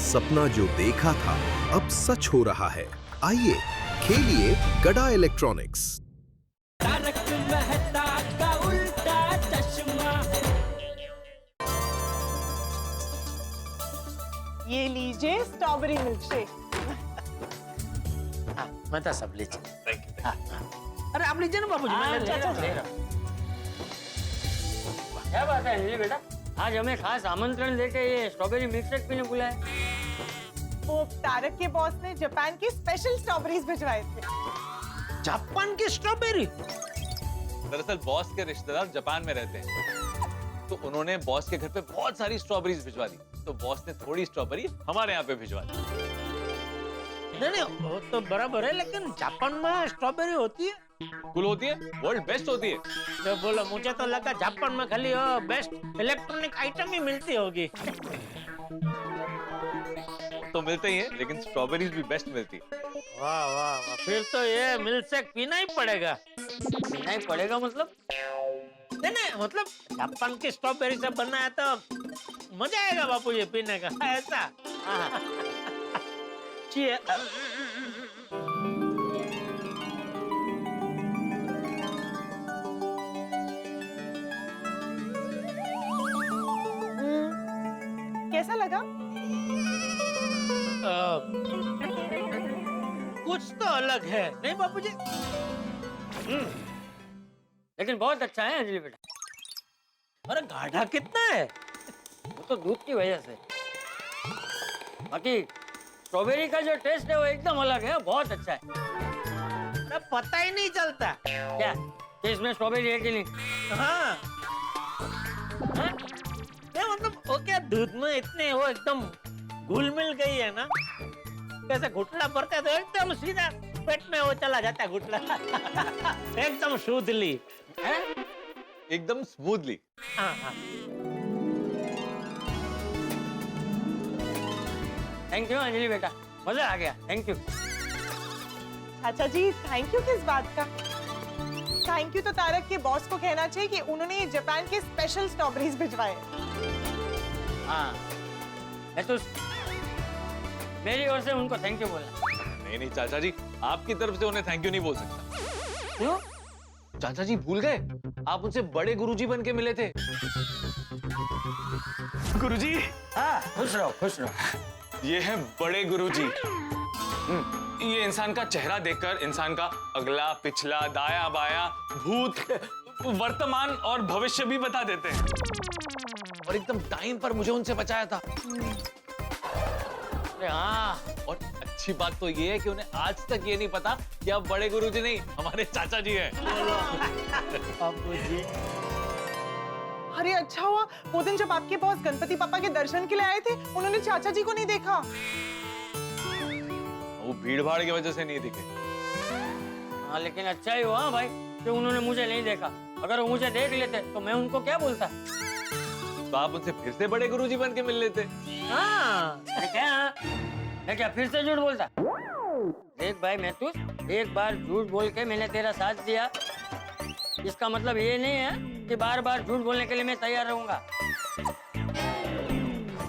सपना जो देखा था अब सच हो रहा है। आइए खेलिए गड़ा इलेक्ट्रॉनिक्स। तारक मेहता का उल्टा चश्मा। ये लीजिए स्ट्रॉबेरी मिल्कशेक। मैं सब लीजिए। अरे आप लीजिए ना बाबूजी, मैं ले रहा हूं। क्या बात है अंजलि बेटा, आज हमें खास आमंत्रण देके ये स्ट्रॉबेरी मिल्कशेक पीने बुलाया। वो तारक के बॉस ने जापान की स्पेशल स्ट्रॉबेरीज भिजवाए थे। जापान की स्ट्रॉबेरी? दरअसल बॉस के रिश्तेदार जापान में रहते हैं, तो उन्होंने बॉस के घर पे बहुत सारी स्ट्रॉबेरीज भिजवा दी, तो बॉस ने थोड़ी स्ट्रॉबेरी हमारे यहाँ पे भिजवा दी। नहीं वो तो बराबर है, लेकिन जापान में स्ट्रॉबेरी होती है? कुल होती है, वर्ल्ड बेस्ट होती है। तो बोलो, मुझे तो लगा जापान में खाली बेस्ट इलेक्ट्रॉनिक आइटम ही मिलती होगी। तो मिलते ही है, लेकिन स्ट्रॉबेरीज भी बेस्ट मिलती है। वाह वाह वाह, फिर तो ये मिल्कशेक पीना ही पड़ेगा। पीना ही पड़ेगा मतलब? नहीं मतलब जापान की स्ट्रॉबेरी से बना है तो मजा आएगा बापूजी पीने का, ऐसा। कैसा लगा? कुछ तो अलग है, नहीं बापूजी? लेकिन बहुत अच्छा है अंजलि बेटा। अरे गाढ़ा कितना है? वो तो दूध की वजह से, बाकी स्ट्रॉबेरी का जो टेस्ट है वो एकदम अलग है, बहुत अच्छा है। अरे पता ही नहीं चलता। क्या कि इसमें स्ट्रॉबेरी है कि नहीं? हाँ, मतलब वो क्या दूध में इतने वो एकदम घुल मिल गई है ना, कैसे घुटना पड़ता है तो एकदम सीधा पेट में वो चला जाता है घुटना। एकदम शुद्धली, एकदम स्मूथली। हाँ। थैंक यू अंजलि बेटा, मजा आ गया, थैंक यू। चाचा जी थैंक यू किस बात का? थैंक यू तो तारक के बॉस को कहना चाहिए कि उन्होंने जापान के स्पेशल स्ट्रॉबेरीज भिजवाए। हाँ, मैं तो मेरी ओर से उनको थैंक यू बोला। नहीं चाचा जी, आपकी तरफ से उन्हें थैंक यू नहीं बोल सकता। क्यों? चाचा जी भूल गए, आप उनसे बड़े गुरुजी बन के मिले थे। गुरुजी। हाँ, खुश रहो खुश रहो। ये है बड़े गुरुजी। ये इंसान का चेहरा देखकर इंसान का अगला पिछला दाया बाया भूत वर्तमान और भविष्य भी बता देते हैं, और एकदम टाइम पर मुझे उनसे बचाया था। हाँ, और अच्छी बात तो ये है कि उन्हें आज तक ये नहीं पता कि आप बड़े गुरुजी नहीं हमारे चाचा जी हैं। अरे अच्छा हुआ वो दिन जब आपके बॉस गणपति पापा के दर्शन के लिए आए थे, उन्होंने चाचा जी को नहीं देखा। वो भीड़ भाड़ की वजह से नहीं दिखे। हाँ लेकिन अच्छा ही हुआ भाई कि उन्होंने मुझे नहीं देखा। अगर वो मुझे देख लेते तो मैं उनको क्या बोलता? तो आप उनसे फिर से बड़े गुरुजी बन के मिल लेते। हाँ, मैं क्या फिर से झूठ बोलता? देख भाई मैं तू एक बार झूठ बोल के मैंने तेरा साथ दिया, इसका मतलब ये नहीं है कि बार बार झूठ बोलने के लिए मैं तैयार रहूंगा।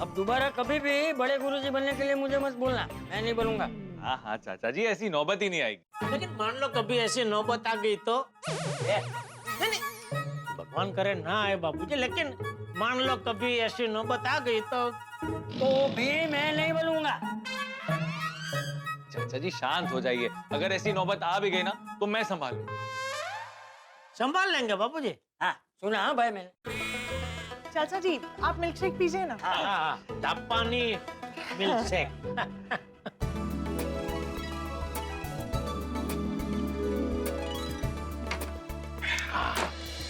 अब दोबारा कभी भी बड़े गुरुजी बनने के लिए मुझे मत बोलना, मैं नहीं बोलूंगा। हाँ चाचा जी, ऐसी नौबत ही नहीं आएगी। लेकिन मान लो कभी ऐसी नौबत आ गई तो? नहीं, भगवान करे ना आए बाबूजी, लेकिन मान लो कभी ऐसी नौबत आ गई तो भी मैं नहीं बोलूंगा। चाचा जी शांत हो जाइए, अगर ऐसी नौबत आ भी गई ना तो मैं संभालूं। संभाल लेंगे बाबूजी। हाँ सुना हाँ भाई मैंने। चाचा जी आप मिल्कशेक पीजिए ना। हाँ, जापानी मिल्कशेक।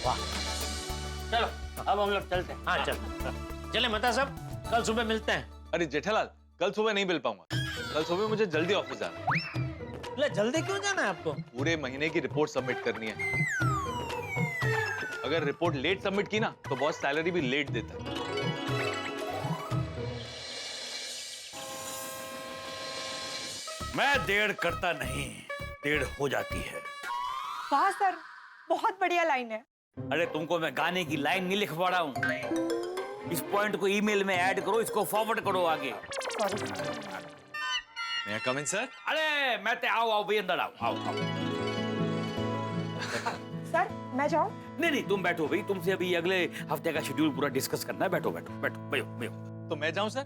वाह, चलो अब हम लोग चलते हैं। हाँ चले मता साहब, कल सुबह मिलते हैं। अरे जेठालाल, कल सुबह नहीं मिल पाऊंगा, कल सुबह मुझे जल्दी ऑफिस जाना है। जल्दी क्यों जाना है आपको? पूरे महीने की रिपोर्ट सबमिट करनी है। अगर रिपोर्ट लेट सबमिट की ना तो बॉस सैलरी भी लेट देता है। मैं देर करता नहीं, देर हो जाती है। वाह सर, बहुत बढ़िया लाइन है। अरे तुमको मैं गाने की लाइन नहीं लिखवा रहा हूँ, इस पॉइंट को ईमेल में ऐड करो, इसको फॉरवर्ड करो आगे। May I come in, sir? अरे मैं ते आओ आओ भाई अंदर आओ आओ आओ। सर मैं जाऊं? नहीं नहीं तुम बैठो भाई, तुमसे अभी अगले हफ्ते का शेड्यूल पूरा डिस्कस करना है। बैठो बैठो बैठो बैठो बैठो। तो मैं जाऊं सर?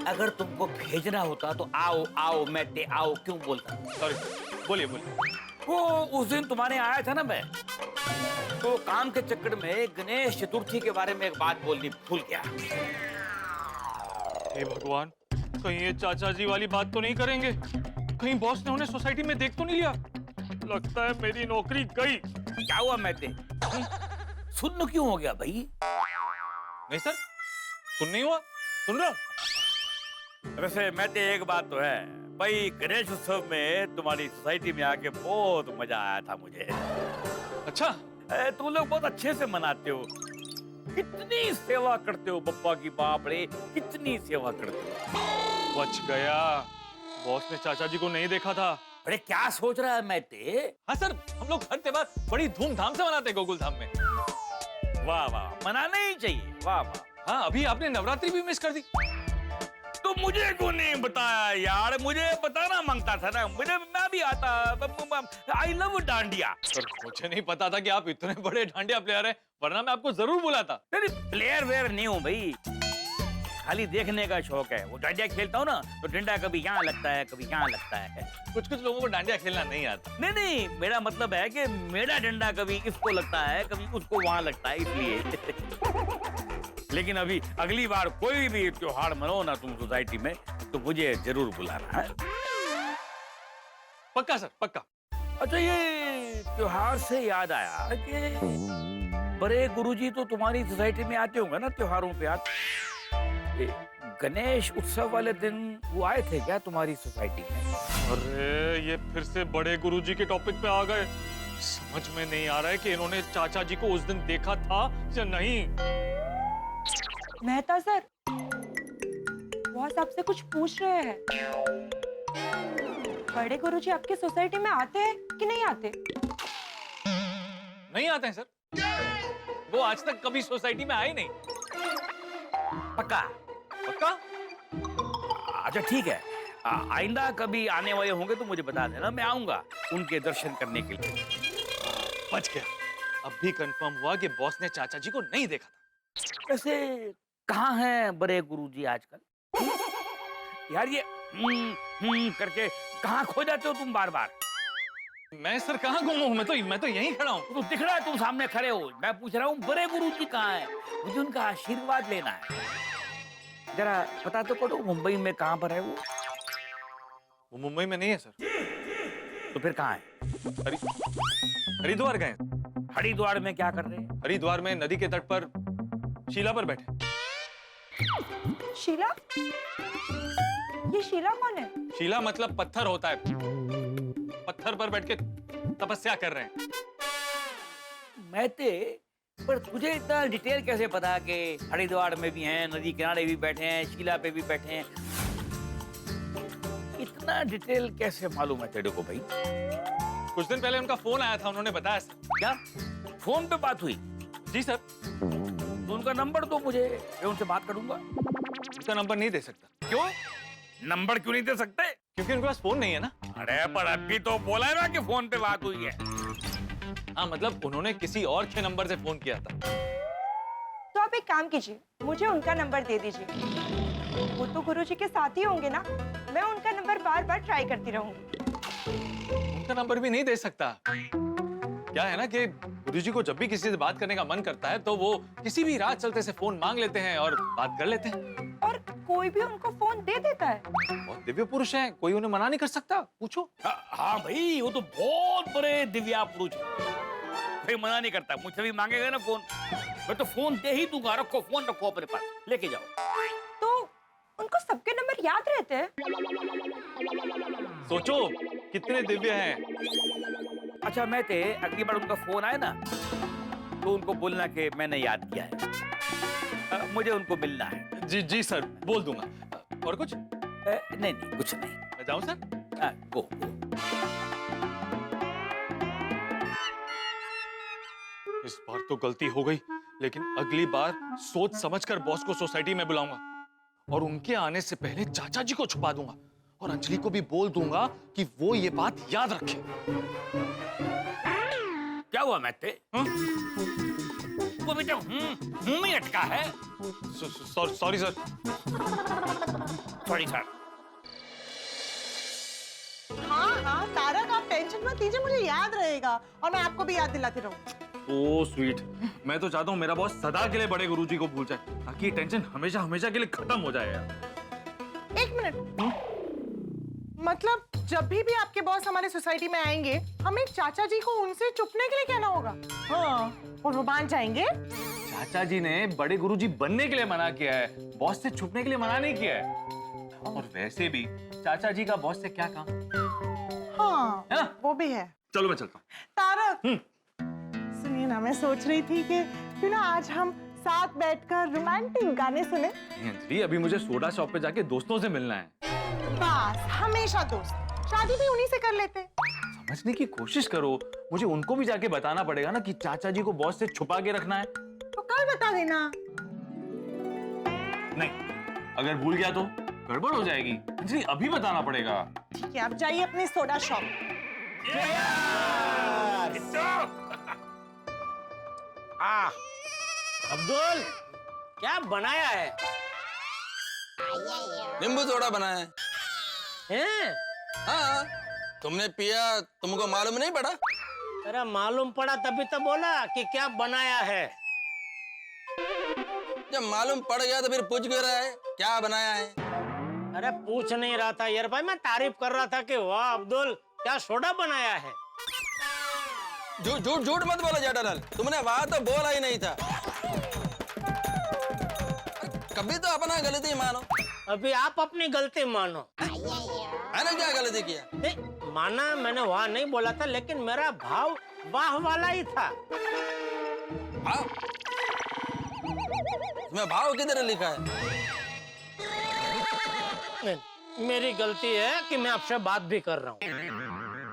अगर तुमको भेजना होता तो आओ आओ मैं ते आओ क्यों बोलता? सॉरी, बोलिए बोलिए। वो उस दिन तुम्हारे आया था ना मैं, तो काम के चक्कर में गणेश चतुर्थी के बारे में एक बात बोलनी भूल गया। हे भगवान, कहीं ये चाचा जी वाली बात तो नहीं करेंगे? कहीं बॉस ने उन्हें सोसाइटी में देख तो नहीं लिया? लगता है मेरी नौकरी गई। क्या हुआ मैं ते? सुन्न क्यों हो गया भाई? नहीं सर, सुन नहीं हुआ, सुन रहा हूँ। वैसे मैं ते एक बात तो है भाई, गणेश उत्सव में तुम्हारी सोसाइटी में आके बहुत मजा आया था मुझे। अच्छा, तुम लोग बहुत अच्छे से मनाते हो, कितनी सेवा करते हो बप्पा की, बाप रे कितनी सेवा करते हो। बच गया, बॉस ने चाचा जी को नहीं देखा था। अरे क्या सोच रहा है मैं ते? हाँ सर, हम लोग हर त्योहार बड़ी धूमधाम से मनाते हैं गोकुल धाम में। वाह वाह, मनाना ही चाहिए। वाह वाह। हाँ, अभी आपने नवरात्रि भी मिस कर दी। तो मुझे क्यों नहीं बताया यार? मुझे बताना मांगता था ना, मुझे मैं भी आता। I love dandiya. सर मुझे नहीं पता था कि आप इतने बड़े डांडिया प्लेयर हैं, वरना मैं आपको जरूर बुलाता। नहीं प्लेयर वेयर नहीं हूँ भाई, खाली देखने का शौक है। वो डांडिया खेलता हूँ ना, तो डंडा कभी यहाँ लगता है कभी यहाँ लगता है। कुछ कुछ लोगों को डांडिया खेलना नहीं आता। नहीं नहीं, मेरा मतलब है कि मेरा डंडा कभी इसको लगता है कभी उसको वहां लगता है, इसलिए। लेकिन अभी अगली बार कोई भी त्योहार मनाओ ना तुम सोसाइटी में, तो मुझे जरूर बुलाना है। पक्का सर, पक्का। अच्छा, ये त्योहार से याद आया कि बड़े गुरुजी तो तुम्हारी सोसाइटी में आते होंगे ना त्योहारों पे? ये गणेश उत्सव वाले दिन वो आए थे क्या तुम्हारी सोसाइटी में? अरे ये फिर से बड़े गुरुजी के टॉपिक पे आ गए। समझ में नहीं आ रहा है कि इन्होंने चाचा जी को उस दिन देखा था या नहीं। मेहता सर, बॉस आपसे कुछ पूछ रहे हैं। बड़े गुरुजी आपके सोसाइटी में आते हैं कि नहीं आते? नहीं आते हैं सर, वो आज तक कभी सोसाइटी में आए नहीं। पक्का? पक्का? अच्छा ठीक है, आइंदा कभी आने वाले होंगे तो मुझे बता देना, मैं आऊंगा उनके दर्शन करने के लिए। बच गया, अब भी कंफर्म हुआ कि बॉस ने चाचा जी को नहीं देखा था। वैसे कहाँ हैं बड़े गुरुजी आजकल? यार ये करके कहाँ खो जाते हो तुम बार बार? मैं सर कहाँ गुम हूँ? मैं तो यहीं खड़ा हूँ। तो दिख रहा है तुम सामने खड़े हो। मैं पूछ रहा हूँ बड़े गुरुजी कहाँ हैं? मुझे उनका आशीर्वाद लेना है। जरा पता तो करो मुंबई में कहाँ पर है वो? वो मुंबई में नहीं है सर। तो फिर कहाँ है? हरिद्वार गए। हरिद्वार में क्या कर रहे हैं? हरिद्वार में नदी के तट पर शीला पर बैठे। शीला? ये शीला कौन है? शीला मतलब पत्थर होता है। पत्थर पर बैठ के तपस्या कर रहे हैं। मैं पर तुझे इतना डिटेल कैसे पता कि हरिद्वार में भी हैं, नदी किनारे भी बैठे हैं, शीला पे भी बैठे हैं? इतना डिटेल कैसे मालूम है तेरे को भाई? कुछ दिन पहले उनका फोन आया था, उन्होंने बताया सर। क्या फोन पे बात हुई? जी सर। तो उनका नंबर दो मुझे, मैं उनसे बात करूंगा। उनका नंबर नहीं दे सकता। क्यों? नंबर क्यों नहीं दे सकते? क्योंकि उनके पास फोन नहीं है ना। अरे पर अभी तो बोला है ना कि फोन पे बात हुई है। हाँ मतलब उन्होंने किसी और के नंबर से फोन किया था। तो आप एक काम कीजिए, मुझे उनका नंबर दे दीजिए। वो तो गुरुजी के साथ ही होंगे ना, मैं उनका नंबर बार बार ट्राई करती रहूंगी। उनका नंबर भी नहीं दे सकता। क्या है ना कि गुरुजी को जब भी किसी से बात करने का मन करता है तो वो किसी भी राह चलते से फोन मांग लेते हैं और बात कर लेते हैं। और कोई भी उनको फोन दे देता है। बहुत दिव्य पुरुष हैं, कोई उन्हें मना नहीं कर सकता। पूछो। हाँ भाई, वो तो बहुत बड़े दिव्या पुरुष है, कोई मना नहीं करता। मुझसे भी मांगेगा ना फोन, मैं तो फोन दे ही दूंगा। रखो फोन, रखो अपने पास, लेके जाओ। तो उनको सबके नंबर याद रहते हैं? सोचो कितने दिव्य हैं। अच्छा मैं अगली बार उनका फोन आए ना तो उनको बोलना कि मैंने याद किया है, मुझे उनको मिलना है। जी जी सर, बोल दूंगा। और कुछ? नहीं नहीं कुछ नहीं। मैं जाऊं सर? गो। इस बार तो गलती हो गई। लेकिन अगली बार सोच समझकर बॉस को सोसाइटी में बुलाऊंगा और उनके आने से पहले चाचा जी को छुपा दूंगा और अंजलि को भी बोल दूंगा कि वो ये बात याद रखे। क्या हुआ मैते? वो बेटा मुंह में अटका है। Sorry sir. Sorry sir. हाँ हाँ तारक, आप टेंशन मत लीजिए, मुझे याद रहेगा और मैं आपको भी याद दिलाती रहूँ। Oh sweet. मैं तो चाहता हूँ मेरा बॉस सदा के लिए बड़े गुरुजी को भूल जाए ताकि ये टेंशन हमेशा हमेशा के लिए खत्म हो जाए यार। एक मिनट, मतलब जब भी आपके बॉस हमारे सोसाइटी में आएंगे हमें चाचा जी को उनसे छुपने के लिए कहना होगा। हाँ, और वो मान जाएंगे। चाचा जी ने बड़े गुरुजी बनने के लिए मना किया है, बॉस से छुपने के लिए मना नहीं किया है। और वैसे भी चाचा जी का बॉस से क्या काम? हाँ, है ना? वो भी है। चलो मैं चलता हूँ। तारक, सुनिए ना, मैं सोच रही थी कि क्यों ना आज हम साथ बैठकर रोमांटिक गाने सुने। अंजलि, अभी मुझे सोडा शॉप पे जाके दोस्तों से मिलना है। बस हमेशा दोस्त, शादी भी उन्हीं से कर लेते। समझने की कोशिश करो, मुझे उनको भी जाके बताना पड़ेगा ना कि चाचा जी को बॉस से छुपा के रखना है। तो कल बता देना। नहीं, अगर भूल गया तो गड़बड़ हो जाएगी। अंजलि, अभी बताना पड़ेगा। ठीक है, आप जाइए अपनी सोडा शॉप। अब्दुल, क्या बनाया है? नींबू सोडा बनाया है। हैं? हाँ, तुमने पिया, तुमको मालूम नहीं पड़ा? तेरा मालूम पड़ा तभी तो बोला कि क्या बनाया है। जब मालूम पड़ गया तो फिर पूछ क्यों रहा है क्या बनाया है? अरे पूछ नहीं रहा था यार भाई, मैं तारीफ कर रहा था कि वाह अब्दुल, क्या सोडा बनाया है। झूठ झूठ झूठ मत बोलो जेठालाल, तुमने वहां तो बोला ही नहीं था। कभी तो अपना गलती मानो। अभी आप अपनी गलती मानो। मैंने क्या गलती किया? माना मैंने वहां नहीं बोला था, लेकिन मेरा भाव वाह वाला ही था। भाव? इसमें भाव किधर लिखा है? नहीं, मेरी गलती है कि मैं आपसे बात भी कर रहा हूँ।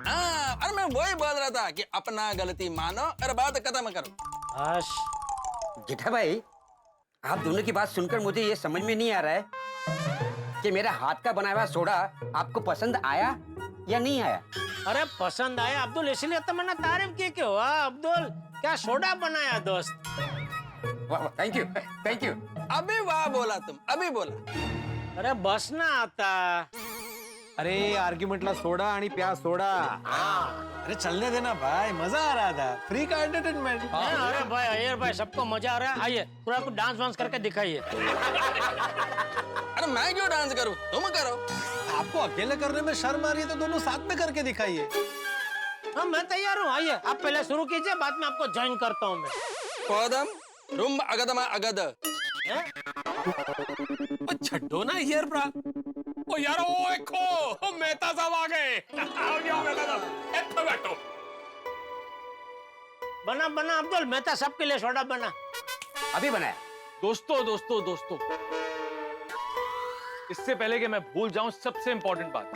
हाँ, अरे मैं वही बोल रहा था कि अपना गलती मानो और बात खत्म करो। आश, जेठा भाई, आप दोनों की बात सुनकर मुझे ये समझ में नहीं आ रहा है कि मेरा हाथ का बनाया हुआ सोडा आपको पसंद आया या नहीं आया। अरे पसंद आया अब्दुल, इसलिए तो मैंने तारीफ की कि वाह अब्दुल, क्या सोडा बनाया दोस्त। Thank you, thank you. अभी वाह बोला तुम, अभी बोला। अरे बस ना आता। अरे आर्ग्युमेंटला सोडा आणि प्या सोडा। अरे चलने देना भाई, मजा आ रहा था, फ्री का एंटरटेनमेंट। अरे भाई अयर भाई, सबको मजा आ रहा है। आइए थोड़ा कुछ डांस वांस करके दिखाइए। अरे मैं क्यों डांस करूं, तुम करो। आपको अकेले करने में शर्म आ रही है तो दोनों साथ में करके दिखाइए। हाँ मैं तैयार हूँ, आइए आप पहले शुरू कीजिए, बाद में आपको ज्वाइन करता हूँ मैं। कोदम रुम अगदमा अगद। छड्डो ना हियर ब्रा। ओ यार, ओ देखो मेहता साहब आ गए। आओ जाओ मेहता साहब, इतना बैठो। बना बना अब्दुल, मेहता सबके लिए सोडा बना। अभी बनाया। दोस्तों दोस्तों दोस्तों, इससे पहले कि मैं भूल जाऊं, सबसे इंपॉर्टेंट बात,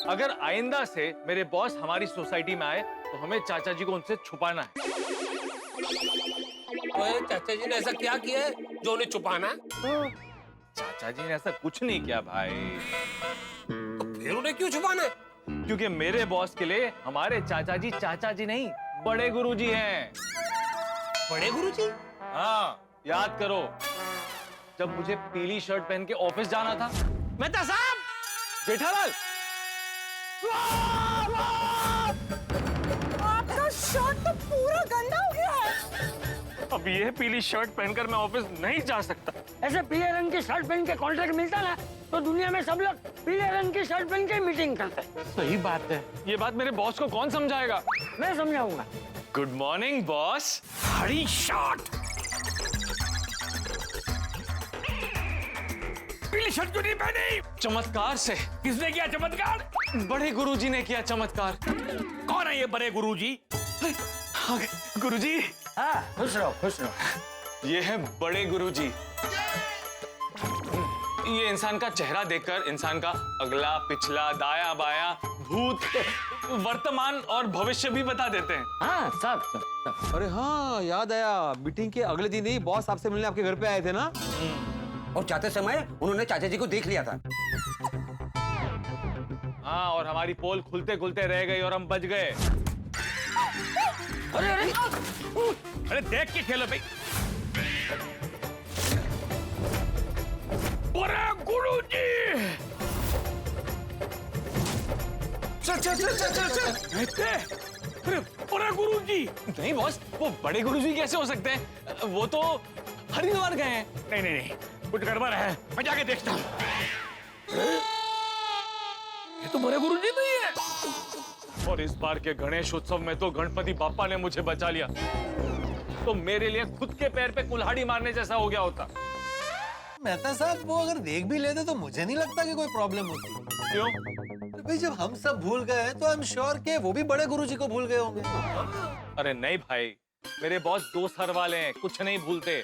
अगर आइंदा से मेरे बॉस हमारी सोसाइटी में आए तो हमें चाचा जी को उनसे छुपाना है। चाचा जी ने ऐसा क्या किया है जो उन्हें छुपाना है? चाचा जी ने ऐसा कुछ नहीं किया भाई। तो फिर उन्हें क्यों छुपाना है? क्योंकि मेरे बॉस के लिए हमारे चाचा जी नहीं, बड़े गुरुजी हैं। बड़े गुरुजी? हाँ, याद करो जब मुझे पीली शर्ट पहन के ऑफिस जाना था। मेहता साहब, जेठालाल, आपका शर्ट तो पूरा गंदा हो गया है। अब ये पीली शर्ट पहनकर मैं ऑफिस नहीं जा सकता। ऐसे पीले रंग की शर्ट पहन के कॉन्ट्रैक्ट मिलता ना तो दुनिया में सब लोग पीले रंग की शर्ट पहन के मीटिंग करते हैं। सही बात है, ये बात मेरे बॉस को कौन समझाएगा? मैं समझाऊंगा। Good morning boss. हरी शॉट। पीली शर्ट क्यों नहीं पहनी? चमत्कार से। किसने किया चमत्कार? बड़े गुरुजी ने किया चमत्कार। कौन है ये बड़े गुरुजी? गुरुजी, हाँ, खुश रहो, खुश रहो। ये है बड़े गुरुजी। ये इंसान का चेहरा देखकर इंसान का अगला, पिछला, दाया, बाया, भूत वर्तमान और भविष्य भी बता देते हैं। हाँ सब। अरे हाँ, याद आया, मीटिंग के अगले दिन ही बॉस आपसे मिलने आपके घर पे आए थे ना। और जाते समय उन्होंने चाचा जी को देख लिया था। हाँ, और हमारी पोल खुलते खुलते रह गई और हम बच गए। अरे देख के खेलो भाई। बड़े गुरुजी! चल। अरे बड़े गुरुजी! नहीं बॉस, वो बड़े गुरुजी कैसे हो सकते हैं? वो तो हरिद्वार गए हैं। नहीं, कुछ गड़बड़ है, मैं जाके देखता हूँ। ये तो बड़े गुरुजी नहीं है। और इस बार के गणेश उत्सव में तो गणपति बापा ने मुझे बचा लिया, तो मेरे लिए खुद के पैर पे कुल्हाड़ी मारने जैसा हो गया होता। मेहता साहब, वो अगर देख भी लेते तो मुझे नहीं लगता कि कोई प्रॉब्लम होती। क्यों? तो भाई जब हम सब भूल गए हैं तो आई एम श्योर कि वो भी बड़े गुरुजी को भूल गए होंगे। अरे नहीं भाई, मेरे बॉस 2 सर वाले हैं, कुछ नहीं भूलते।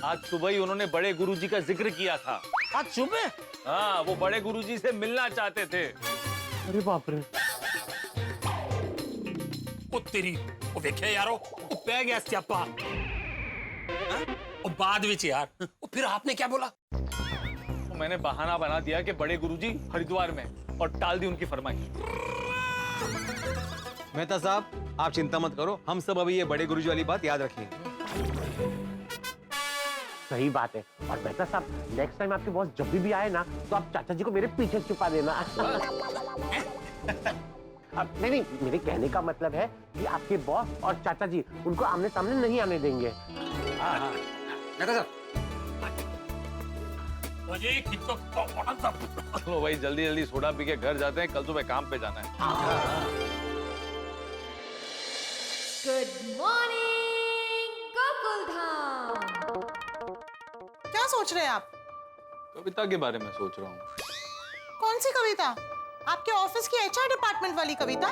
आज सुबह ही उन्होंने बड़े गुरुजी का जिक्र किया था। आज सुबह? हाँ, वो बड़े गुरुजी से मिलना चाहते थे। अरे बाप रे! ओ तेरी, ओ देखिए यारो, ओ पै गया स्यापा। ओ बाद विच यार, ओ फिर आपने क्या बोला? तो मैंने बहाना बना दिया कि बड़े गुरुजी हरिद्वार में, और टाल दी उनकी फरमाइश। मेहता साहब, आप चिंता मत करो, हम सब अभी ये बड़े गुरुजी वाली बात याद रखेंगे। सही बात है। और मेहता साहब, नेक्स्ट टाइम आपके बॉस जब भी आए ना, तो आप चाचा जी को मेरे पीछे छुपा देना। अब नहीं, मेरे कहने का मतलब है कि आपके बॉस और चाचा जी उनको आमने सामने नहीं आने देंगे। मेहता साहब, चलो भाई, जल्दी जल्दी सोडा पी के घर जाते हैं, कल सुबह काम पे जाना है। Good morning Gokuldham. क्या सोच रहे हैं आप? कविता के बारे में सोच रहा हूँ। कौन सी कविता? आपके ऑफिस की एचआर डिपार्टमेंट वाली कविता?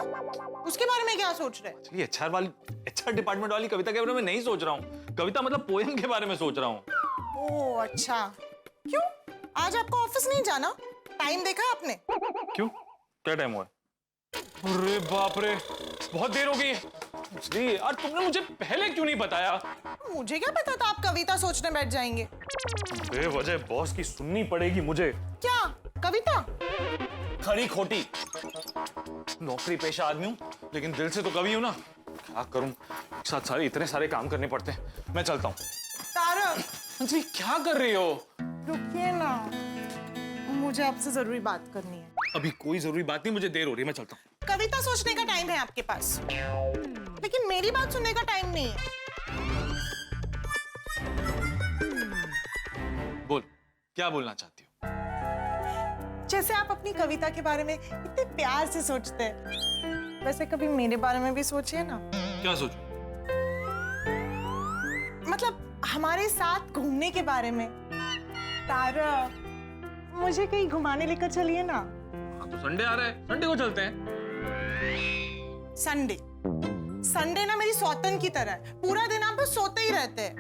उसके बारे में क्या सोच रहे हैं? ये एचआर डिपार्टमेंट वाली कविता के बारे में नहीं सोच रहा हूँ। कविता मतलब पोयम के बारे में सोच रहा हूँ। ओह अच्छा, क्यों आज आपको ऑफिस नहीं जाना? टाइम देखा आपने? क्यों, क्या टाइम हुआ? अरे बाप रे, बहुत देर हो गई है। जी यार, तुमने मुझे पहले क्यों नहीं बताया? मुझे क्या पता था आप कविता सोचने बैठ जाएंगे। बेवजह बॉस की सुननी पड़ेगी मुझे। क्या कविता? खरी खोटी, नौकरी पेशा आदमी हूँ, लेकिन दिल से तो कवि हूँ ना। क्या करूँ, एक साथ इतने सारे काम करने पड़ते हैं। मैं चलता हूँ। तारक जी क्या कर रही हो? रुकिए ना, मुझे आपसे जरूरी बात करनी है। अभी कोई जरूरी बात नहीं, मुझे देर हो रही है, मैं चलता हूँ। कविता सोचने का टाइम है आपके पास, लेकिन मेरी बात सुनने का टाइम नहीं है। बोल, क्या बोलना चाहती हो? जैसे आप अपनी कविता के बारे में इतने प्यार से सोचते हैं, वैसे कभी मेरे बारे में भी सोचिए ना। क्या सोचूं? मतलब हमारे साथ घूमने के बारे में। तारक, मुझे कहीं घुमाने लेकर चलिए ना। तो संडे आ रहा है, संडे को चलते हैं। संडे ना मेरी सौतन की तरह है, पूरा दिन आप बस सोते ही रहते हैं।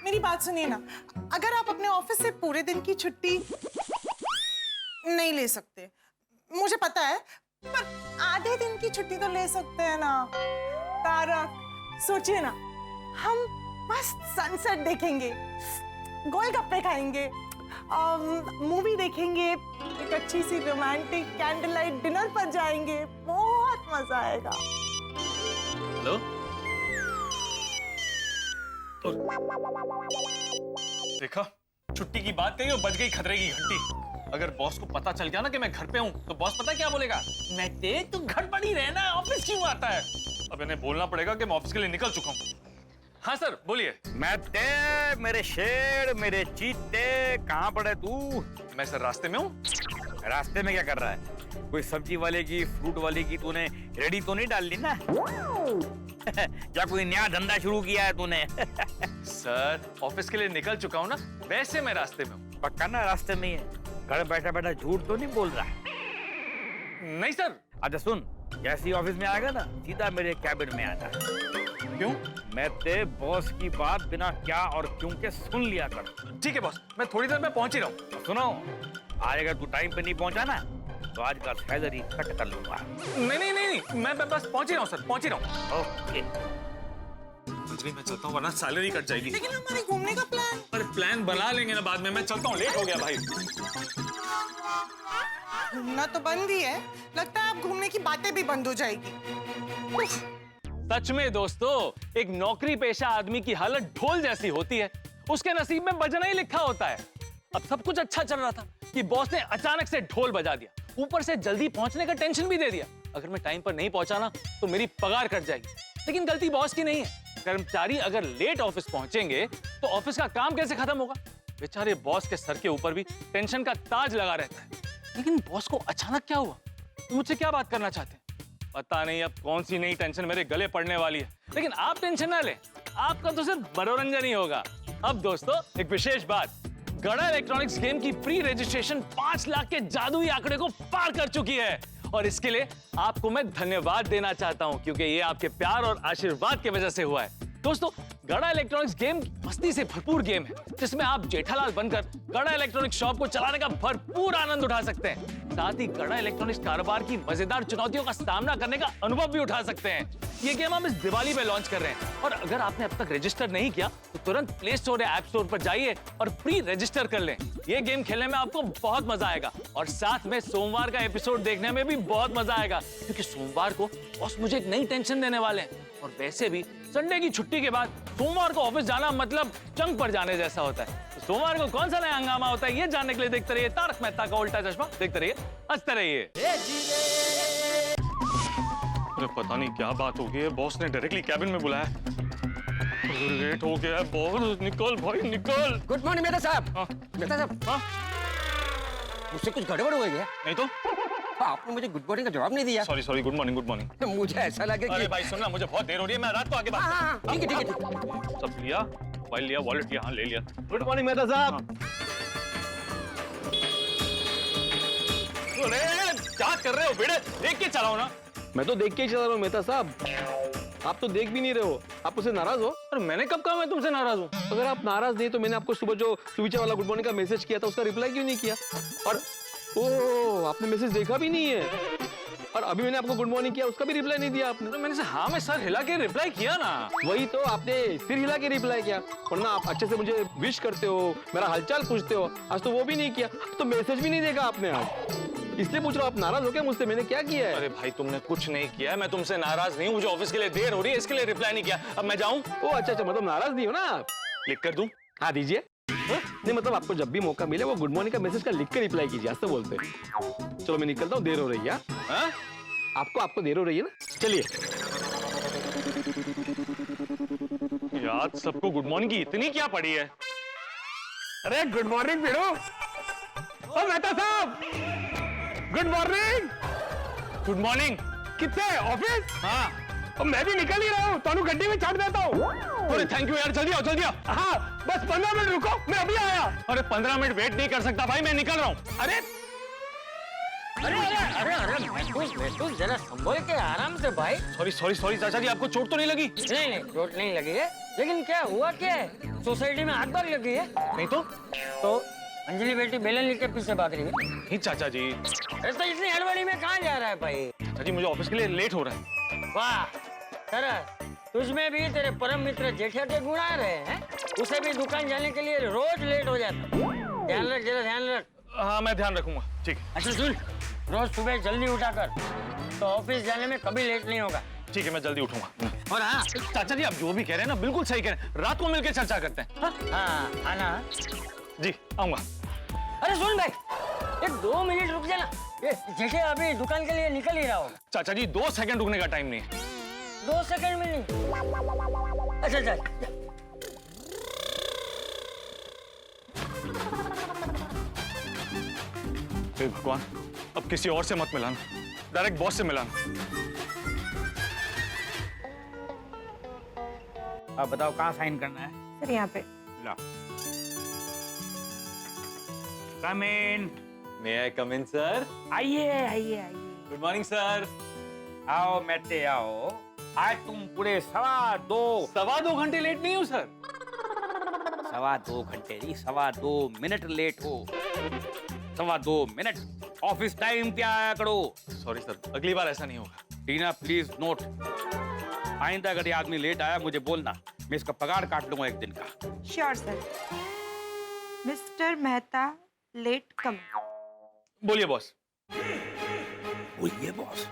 मेरी बात सुनिए ना, अगर आप अपने ऑफिस से पूरे दिन की छुट्टी नहीं ले सकते, मुझे पता है, पर आधे दिन की छुट्टी तो ले सकते हैं ना। तारक सोचिए ना, हम बस सनसेट देखेंगे, गोलगप्पे खाएंगे, मूवी देखेंगे, एक अच्छी सी रोमांटिक कैंडल लाइट डिनर पर जाएंगे, बहुत मजा आएगा। हेलो, देखा, छुट्टी की बात कही और बज गई खतरे की घंटी। अगर बॉस को पता चल गया ना कि मैं घर पे हूँ, तो बॉस पता क्या बोलेगा? मैं तू घर पर ही रहना, ऑफिस क्यों आता है? अब इन्हें बोलना पड़ेगा कि मैं ऑफिस के लिए निकल चुका हूँ। हाँ सर, बोलिए। मेरे शेर, मेरे चीते, कहाँ पड़े तू? मैं सर रास्ते में हूँ। रास्ते में क्या कर रहा है? कोई सब्जी वाले की, फ्रूट वाले की तूने रेडी तो नहीं डाल ली ना? क्या कोई नया धंधा शुरू किया है तूने? सर, ऑफिस के लिए निकल चुका हूँ ना, वैसे मैं रास्ते में हूँ। पक्का ना रास्ते में ही है? घर बैठा बैठा झूठ तो नहीं बोल रहा है? नहीं सर। अच्छा सुन, जैसे ही ऑफिस में आएगा ना, सीधा मेरे कैबिन में आता है। क्यों? मैं ते बॉस की बात बिना क्या और क्यों के सुन लिया कर। ठीक है बॉस, मैं थोड़ी देर में पहुंच ही रहा हूँ। सुनो, आज अगर तू टाइम पे नहीं पहुंचा ना, तो आज का सैलरी कट कर लूंगा। नहीं, मैं बस पहुंच ही रहा हूँ सर, पहुंच ही रहा हूँ। ओके। अंजलि मैं चलता हूँ वरना सैलरी कट जाएगी। लेकिन हमारे घूमने का प्लान। अरे प्लान बना लेंगे ना बाद में, मैं चलता हूँ, लेट हो गया भाई। घूमना तो बंद ही है, लगता है अब घूमने की बातें भी बंद हो जाएगी। सच में दोस्तों, एक नौकरी पेशा आदमी की हालत ढोल जैसी होती है, उसके नसीब में बजना ही लिखा होता है। अब सब कुछ अच्छा चल रहा था कि बॉस ने अचानक से ढोल बजा दिया, ऊपर से जल्दी पहुंचने का टेंशन भी दे दिया। अगर मैं टाइम पर नहीं पहुंचा ना तो मेरी पगार कट जाएगी। लेकिन गलती बॉस की नहीं है। कर्मचारी अगर लेट ऑफिस पहुंचेंगे तो ऑफिस का काम कैसे खत्म होगा? बेचारे बॉस के सर के ऊपर भी टेंशन का ताज लगा रहता है। लेकिन बॉस को अचानक क्या हुआ? मुझसे क्या बात करना चाहते हैं? पता नहीं अब कौन सी नई टेंशन मेरे गले पड़ने वाली है। लेकिन आप टेंशन ना लें, आपका तो सिर्फ मनोरंजन ही होगा। अब दोस्तों एक विशेष बात, गड़ा इलेक्ट्रॉनिक्स गेम की प्री रजिस्ट्रेशन 5 लाख के जादुई आंकड़े को पार कर चुकी है। और इसके लिए आपको मैं धन्यवाद देना चाहता हूं, क्योंकि ये आपके प्यार और आशीर्वाद की वजह से हुआ है। दोस्तों, गड़ा इलेक्ट्रॉनिक्स गेम मस्ती से भरपूर गेम है, जिसमें आप जेठालाल बनकर गड़ा इलेक्ट्रॉनिक्स शॉप को चलाने का भरपूर आनंद उठा सकते हैं। साथ ही गड़ा इलेक्ट्रॉनिक्स कारोबार की मजेदार चुनौतियों का सामना करने का अनुभव भी उठा सकते हैं। ये गेम हम इस दिवाली पे लॉन्च कर रहे हैं, और अगर आपने अब तक रजिस्टर नहीं किया तो तुरंत प्ले स्टोर या ऐप स्टोर पर जाइए और प्री रजिस्टर कर लें। ये गेम खेलने में आपको बहुत मजा आएगा, और साथ में सोमवार का एपिसोड देखने में भी बहुत मजा आएगा, क्योंकि सोमवार को बॉस मुझे एक नई टेंशन देने वाले हैं। और वैसे भी संडे की छुट्टी के बाद सोमवार को ऑफिस जाना मतलब जंग पर जाने जैसा होता है। तो सोमवार को कौन सा नया हंगामा होता है, ये जानने के लिए देखते रहिए तारक मेहता का उल्टा चश्मा। देखते रहिए, हंसते रहिए। अरे पता नहीं क्या बात हो गई है, बॉस ने डायरेक्टली कैबिन में बुलाया। लेट हो गया है बॉस, निकल भाई निकल। गुड मॉर्निंग मेहता साहब। हाँ। मेहता साहब, हाँ? मुझसे कुछ गड़बड़ हो गया? नहीं तो आपने मुझे गुड मॉर्निंग का जवाब नहीं दिया। Sorry, good morning. मुझे ऐसा लगे कि अरे भाई सुनना, मुझे बहुत देर हो रही है, मैं रात को आके बात। हाँ, ठीक है, ठीक है। सब लिया, मोबाइल लिया, वॉलेट लिया, हाँ ले लिया। गुड मॉर्निंग मेहता साहब। अरे क्या कर रहे हो बेटे, देख के चलाओ ना। मैं तो देख के ही चला रहा हूँ मेहता साहब, आप तो देख भी नहीं रहे हो। आप मुझसे नाराज हो? अरे मैंने कब कहा मैं तुमसे नाराज हूँ? अगर आप नाराज नहीं तो मैंने आपको सुबह जो सुविचा वाला गुड मॉर्निंग का मैसेज किया था उसका रिप्लाई क्यों नहीं किया? और ओह, आपने मैसेज देखा भी नहीं है। और अभी मैंने आपको गुड मॉर्निंग किया, उसका भी रिप्लाई नहीं दिया आपने। तो मैंने से हाँ मैं सर हिला के रिप्लाई किया ना। वही तो, आपने सिर हिला के रिप्लाई किया, वरना आप अच्छे से मुझे विश करते हो, मेरा हालचाल पूछते हो। आज तो वो भी नहीं किया, तो मैसेज भी नहीं देखा आपने आज। इसलिए पूछ रहा हूँ, आप नाराज हो क्या मुझसे? मैंने क्या किया है? अरे भाई तुमने कुछ नहीं किया, मैं तुमसे नाराज नहीं हूँ। मुझे ऑफिस के लिए देर हो रही है, इसके लिए रिप्लाई नहीं किया। अब मैं जाऊँ? ओ अच्छा, मतलब नाराज नहीं हो ना आप? लिख कर दूं? हाँ दीजिए। नहीं मतलब आपको जब भी मौका मिले वो गुड मॉर्निंग का मैसेज का लिख कर रिप्लाई कीजिए, ऐसा बोलते हैं। चलो मैं निकलता हूँ, देर हो रही है। हाँ? आपको देर हो रही है ना, चलिए। यार सबको गुड मॉर्निंग की इतनी क्या पड़ी है? अरे गुड मॉर्निंग भिड़ो। ओ मेहता साहब, गुड मॉर्निंग। Good morning. कितने ऑफिस? हाँ। और मैं भी निकल ही रहा हूँ, तो गड्डी में छाट देता हूँ। अरे थैंक यू यार, जल्दी आओ जल्दी आओ। हाँ बस 15 मिनट रुको, मैं अभी आया। अरे 15 मिनट वेट नहीं कर सकता भाई, मैं निकल रहा हूँ। अरे महसूस जरा संभल के आराम से भाई। सॉरी चाचा जी, आपको चोट तो नहीं लगी? नहीं चोट नहीं लगी है, लेकिन क्या हुआ क्या है? सोसाइटी में आग बाग लगी है? नहीं तो अंजलि बेटी बेलन लेके पीछे भाग रही है। नहीं चाचा जी। ऐसा इतनी हड़बड़ी में कहाँ जा रहा है भाई? चाचा जी मुझे ऑफिस के लिए लेट हो रहा है। वाह तरह, तुझमें भी तेरे परम मित्र जेठा के गुण आ रहे हैं। उसे भी दुकान जाने के लिए रोज लेट हो जाता। ध्यान रख, जरा ध्यान रख। हाँ मैं ध्यान रखूंगा, ठीक है। अच्छा सुन, रोज सुबह जल्दी उठा कर, तो ऑफिस जाने में कभी लेट नहीं होगा। ठीक है, मैं जल्दी उठूंगा। और हाँ चाचा जी आप जो भी कह रहे हैं ना बिल्कुल सही कह रहे हैं, रात को मिलकर चर्चा करते हैं। हाँ आना। जी आऊंगा। अरे सुन भाई, एक 2 मिनट रुक जाना, ये जेठे अभी दुकान के लिए निकल ही रहा होगा। चाचा जी 2 सेकंड रुकने का टाइम नहीं है। 2 सेकंड में नहीं? अच्छा चल। हे भगवान, अब किसी और से मत मिलाना, डायरेक्ट बॉस से मिलाना। आप बताओ कहाँ साइन करना है? सर यहाँ पे। ला। Come in. May I come in, sir? आइए। Good morning, sir. आओ मेहते आओ। आज तुम पूरे 2.25 घंटे लेट नहीं हो सर? 2.25 घंटे नहीं, 2.25 मिनट लेट हो। 2.25 मिनट। ऑफिस टाइम पे आया करो। सॉरी सर, अगली बार ऐसा नहीं होगा। टीना प्लीज नोट, आइंदा अगर ये आदमी लेट आया मुझे बोलना, मैं इसका पगार काट लूंगा 1 दिन का। Sure sir. Mister Mehta late come. बोलिए बॉस। बोलिए बॉस,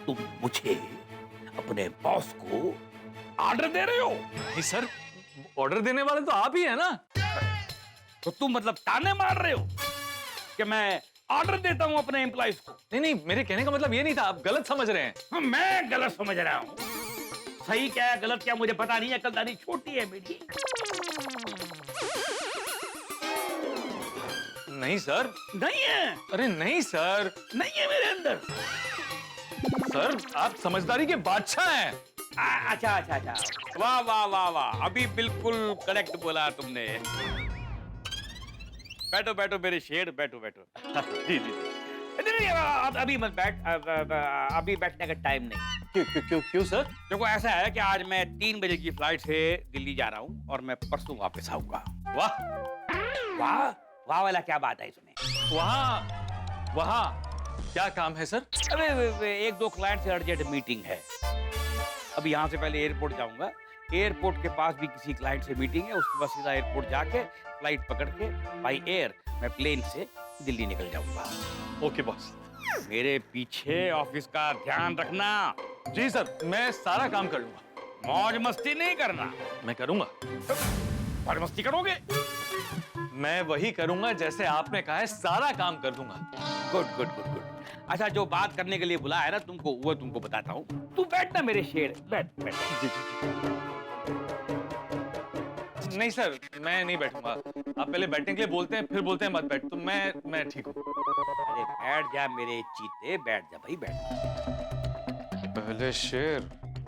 तुम मुझे अपने बॉस को ऑर्डर दे रहे हो? नहीं सर, ऑर्डर देने वाले तो आप ही है ना। तो तुम मतलब ताने मार रहे हो कि मैं ऑर्डर देता हूं अपने एम्प्लॉइज को? नहीं नहीं, मेरे कहने का मतलब ये नहीं था, आप गलत समझ रहे हैं। हाँ, मैं गलत समझ रहा हूँ। सही क्या है गलत क्या मुझे पता नहीं है, अकलदारी छोटी है मेरी। नहीं सर। नहीं है? अरे नहीं सर। नहीं है मेरे अंदर। सर आप समझदारी के बादशाह हैं। अच्छा अच्छा अच्छा, वाह वाह वाह वाह, अभी बिल्कुल करेक्ट बोला तुमने। बैठो बैठो मेरे शेर, बैठो बैठो। जी जी, नहीं अभी मत बैठ, अभी बैठने का टाइम नहीं। क्यों क्यों क्यों क्यों सर? देखो ऐसा है कि आज मैं 3 बजे की फ्लाइट से दिल्ली जा रहा हूँ और मैं परसों वापस आऊंगा। वाह वाह वाह वाला क्या बात है इसमें? वहाँ वहाँ क्या काम है सर? अरे 1-2 क्लाइंट से अर्जेंट मीटिंग है। अभी यहाँ से पहले एयरपोर्ट जाऊंगा, एयरपोर्ट के पास भी किसी क्लाइंट से मीटिंग है, उसके बाद सीधा एयरपोर्ट जाके फ्लाइट पकड़ के बाय एयर मैं प्लेन से दिल्ली निकल जाऊंगा। Okay boss. मेरे पीछे ऑफिस का ध्यान रखना। जी सर, मैं सारा काम कर लूंगा। मौज मस्ती नहीं करना। मैं करूंगा। मौज मस्ती करोगे? मैं वही करूंगा जैसे आपने कहा है, सारा काम कर दूंगा। Good good good good. अच्छा, जो बात करने के लिए बुलाया है ना तुमको, वो तुमको बताता हूँ। तू बैठना मेरे शेर, बैठ बैठ। जी जी जी। नहीं सर, मैं नहीं बैठूंगा। आप पहले बैठने के लिए बोलते हैं, फिर बोलते हैं मत बैठ, तो मैं ठीक हूँ। अरे बैठ जा मेरे चीते, बैठ जा भाई, बैठ। पहले शेर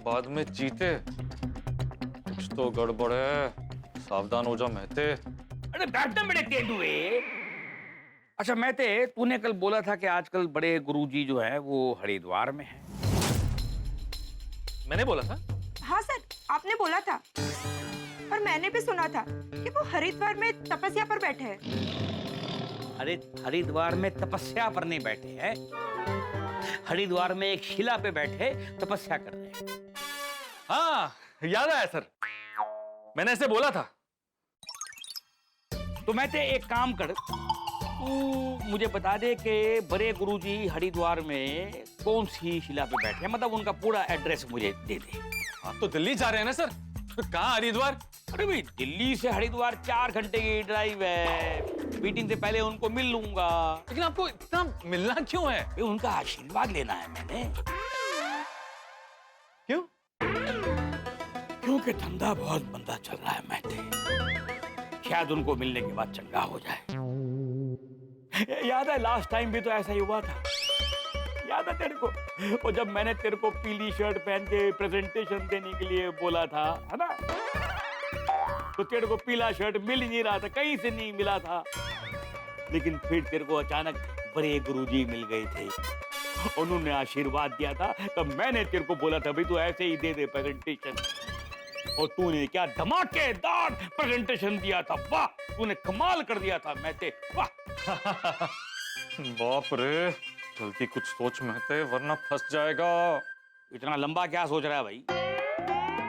बाद में चीते, कुछ तो गड़बड़ है, सावधान हो जा महते। अरे बैठना मेरे तेंदुए। अच्छा महते, तूने कल बोला था कि आजकल बड़े गुरुजी जो है वो हरिद्वार में हैं। मैंने बोला था? हाँ सर, आपने बोला था। और मैंने भी सुना था कि वो हरिद्वार में तपस्या पर बैठे हैं। अरे हरिद्वार में तपस्या पर नहीं बैठे हैं, हरिद्वार में एक शिला पे बैठे तपस्या कर रहे हैं। हाँ याद आया सर, मैंने ऐसे बोला था। तो मैं ते एक काम कर, तू मुझे बता दे कि बड़े गुरुजी हरिद्वार में कौन सी शिला पे बैठे हैं, मतलब उनका पूरा एड्रेस मुझे दे दे। आप तो दिल्ली जा रहे हैं ना सर, तो कहाँ हरिद्वार? अरे भाई दिल्ली से हरिद्वार 4 घंटे की ड्राइव है, मीटिंग से पहले उनको मिल लूंगा। लेकिन आपको इतना मिलना क्यों है? उनका आशीर्वाद लेना है मैंने। क्यों? क्योंकि धंधा बहुत मंदा चल रहा है महते, शायद उनको मिलने के बाद चंगा हो जाए। याद है लास्ट टाइम भी तो ऐसा ही हुआ था, याद है तेरे को? और जब मैंने तेरे को पीली शर्ट पहन के प्रेजेंटेशन देने के लिए बोला था, है ना, तो तेरे को पीला शर्ट मिल ही नहीं रहा था, कहीं से नहीं मिला था। लेकिन फिर तेरे को अचानक बड़े गुरुजी मिल गए थे, उन्होंने आशीर्वाद दिया था, तब मैंने तेरे को बोला था भाई तू ऐसे ही दे दे प्रेजेंटेशन, और तूने क्या धमाकेदार प्रेजेंटेशन दिया था। वाह, तूने कमाल कर दिया था महते, वाह। बाप रे, जल्दी कुछ सोच महते वरना फंस जाएगा। इतना लंबा क्या सोच रहा है भाई?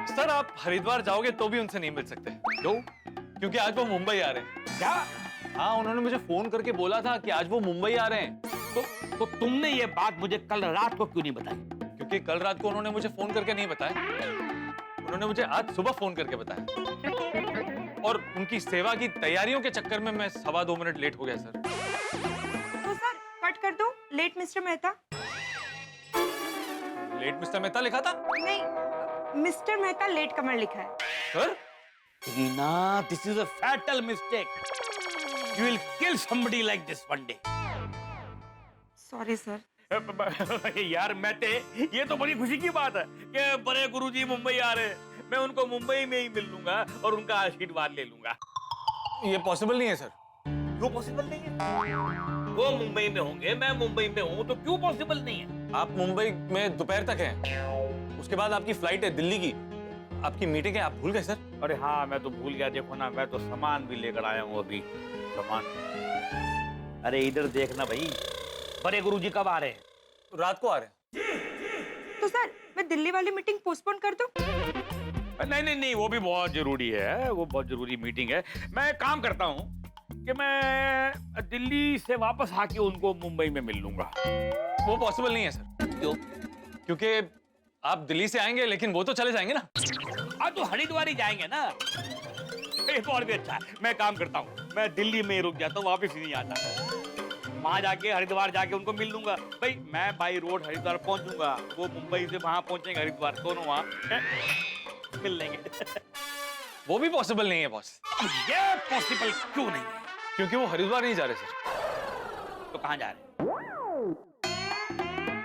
सर आप हरिद्वार जाओगे तो भी उनसे नहीं मिल सकते। क्यों? क्योंकि आज वो मुंबई आ रहे हैं। क्या? हाँ, उन्होंने मुझे फोन करके बोला था कि आज वो मुंबई आ रहे हैं। तो तुमने ये बात मुझे कल रात को क्यों नहीं बताई? क्योंकि कल रात को उन्होंने मुझे फोन करके नहीं बताया, उन्होंने मुझे आज सुबह फोन करके बताया, और उनकी सेवा की तैयारियों के चक्कर में मैं 2.25 मिनट लेट हो गया सर। तो सर कट कर दो, late mister Mehta. Late mister Mehta लिखा था? नहीं, मिस्टर मेहता लेट कमर लिखा है। Sir Tina, this is a fatal mistake, you will kill somebody like this one day. Sorry sir. यार महते, ये तो बड़ी खुशी की बात है कि बड़े गुरुजी मुंबई आ रहे हैं, मैं उनको मुंबई में ही मिल लूंगा और उनका आशीर्वाद ले लूंगा। ये पॉसिबल नहीं है सर। क्यों पॉसिबल नहीं है? वो मुंबई में होंगे, मैं मुंबई में हूँ, तो क्यों पॉसिबल नहीं है? आप मुंबई में दोपहर तक हैं, उसके बाद आपकी फ्लाइट है दिल्ली की, आपकी मीटिंग है, आप भूल गए सर? अरे हाँ, मैं तो भूल गया। देखो ना, मैं तो सामान भी लेकर आया हूँ अभी, सामान। अरे इधर देखना भाई, बड़े गुरुजी कब आ रहे हैं? रात को आ रहे हैं। तो सर मैं दिल्ली वाली मीटिंग पोस्टपोन कर दूं? नहीं नहीं नहीं, वो भी बहुत जरूरी है, वो बहुत जरूरी मीटिंग है। मैं काम करता हूँ कि मैं दिल्ली से वापस आके उनको मुंबई में मिल लूंगा। वो पॉसिबल नहीं है सर। क्यों? क्योंकि आप दिल्ली से आएंगे लेकिन वो तो चले जाएंगे ना। तो हरिद्वार ही जाएंगे ना। एक और भी अच्छा है, मैं काम करता हूँ, मैं दिल्ली में ही रुक जाता हूँ, वापस ही नहीं आता। वहां जाके हरिद्वार जाके उनको मिल लूंगा। भाई मैं बाई रोड हरिद्वार पहुंचूंगा, वो मुंबई से वहां पहुंचेंगे हरिद्वार, दोनों वहां मिल लेंगे। वो भी पॉसिबल नहीं है बॉस। ये पॉसिबल क्यों नहीं है? क्योंकि वो हरिद्वार नहीं जा रहे सर। तो कहाँ जा रहे हैं?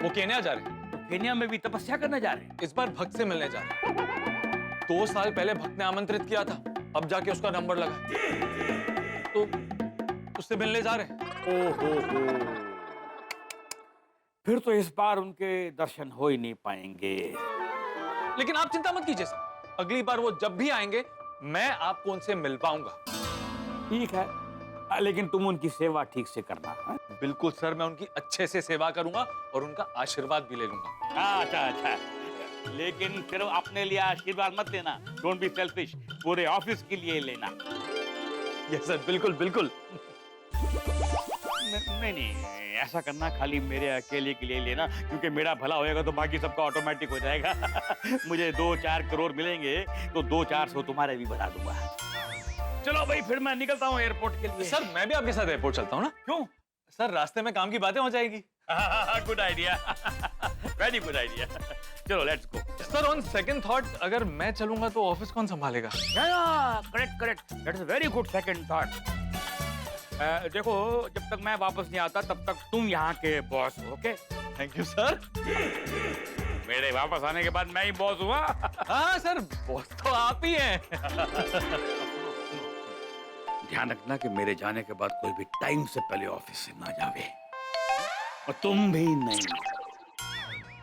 वो केन्या जा रहे हैं। तो केन्या में भी तपस्या करने जा रहे हैं। इस बार भक्त से मिलने जा रहे हैं। 2 साल पहले भक्त ने आमंत्रित किया था, अब जाके उसका नंबर लगा तो उससे मिलने जा रहे हैं। ओहो, फिर तो इस बार उनके दर्शन हो ही नहीं पाएंगे। लेकिन आप चिंता मत कीजिए सर, अगली बार वो जब भी आएंगे मैं आपको उनसे मिल पाऊंगा। ठीक है, लेकिन तुम उनकी सेवा ठीक से करना है? बिल्कुल सर, मैं उनकी अच्छे से सेवा करूंगा और उनका आशीर्वाद भी ले लूंगा। अच्छा अच्छा, लेकिन फिर अपने लिए आशीर्वाद मत लेना, डोंट बी सेल्फिश, पूरे ऑफिस के लिए लेना। यस सर, बिल्कुल बिल्कुल। नहीं नहीं, ऐसा करना खाली मेरे अकेले के लिए लेना, क्योंकि मेरा भला होएगा तो बाकी सबका ऑटोमेटिक हो जाएगा। मुझे 2-4 करोड़ मिलेंगे तो 200-400 तुम्हारे भी बढ़ा दूंगा। चलो भाई, फिर मैं निकलता हूँ एयरपोर्ट के लिए। सर मैं भी आपके साथ एयरपोर्ट चलता हूँ ना। क्यों? सर रास्ते में काम की बातें हो जाएगी। Good idea, very good idea. चलो let's go. Sir on second thought, अगर मैं चलूंगा तो ऑफिस कौन संभालेगा? Correct correct, that is very good second thought. देखो, जब तक मैं वापस नहीं आता तब तक तुम यहाँ के बॉस हो, ओके? Thank you sir. मेरे वापस आने के बाद मैं ही बॉस हुआ। हाँ सर, बॉस तो आप ही हैं। ध्यान रखना कि मेरे जाने के बाद कोई भी टाइम से पहले ऑफिस से ना जावे, और तुम भी नहीं।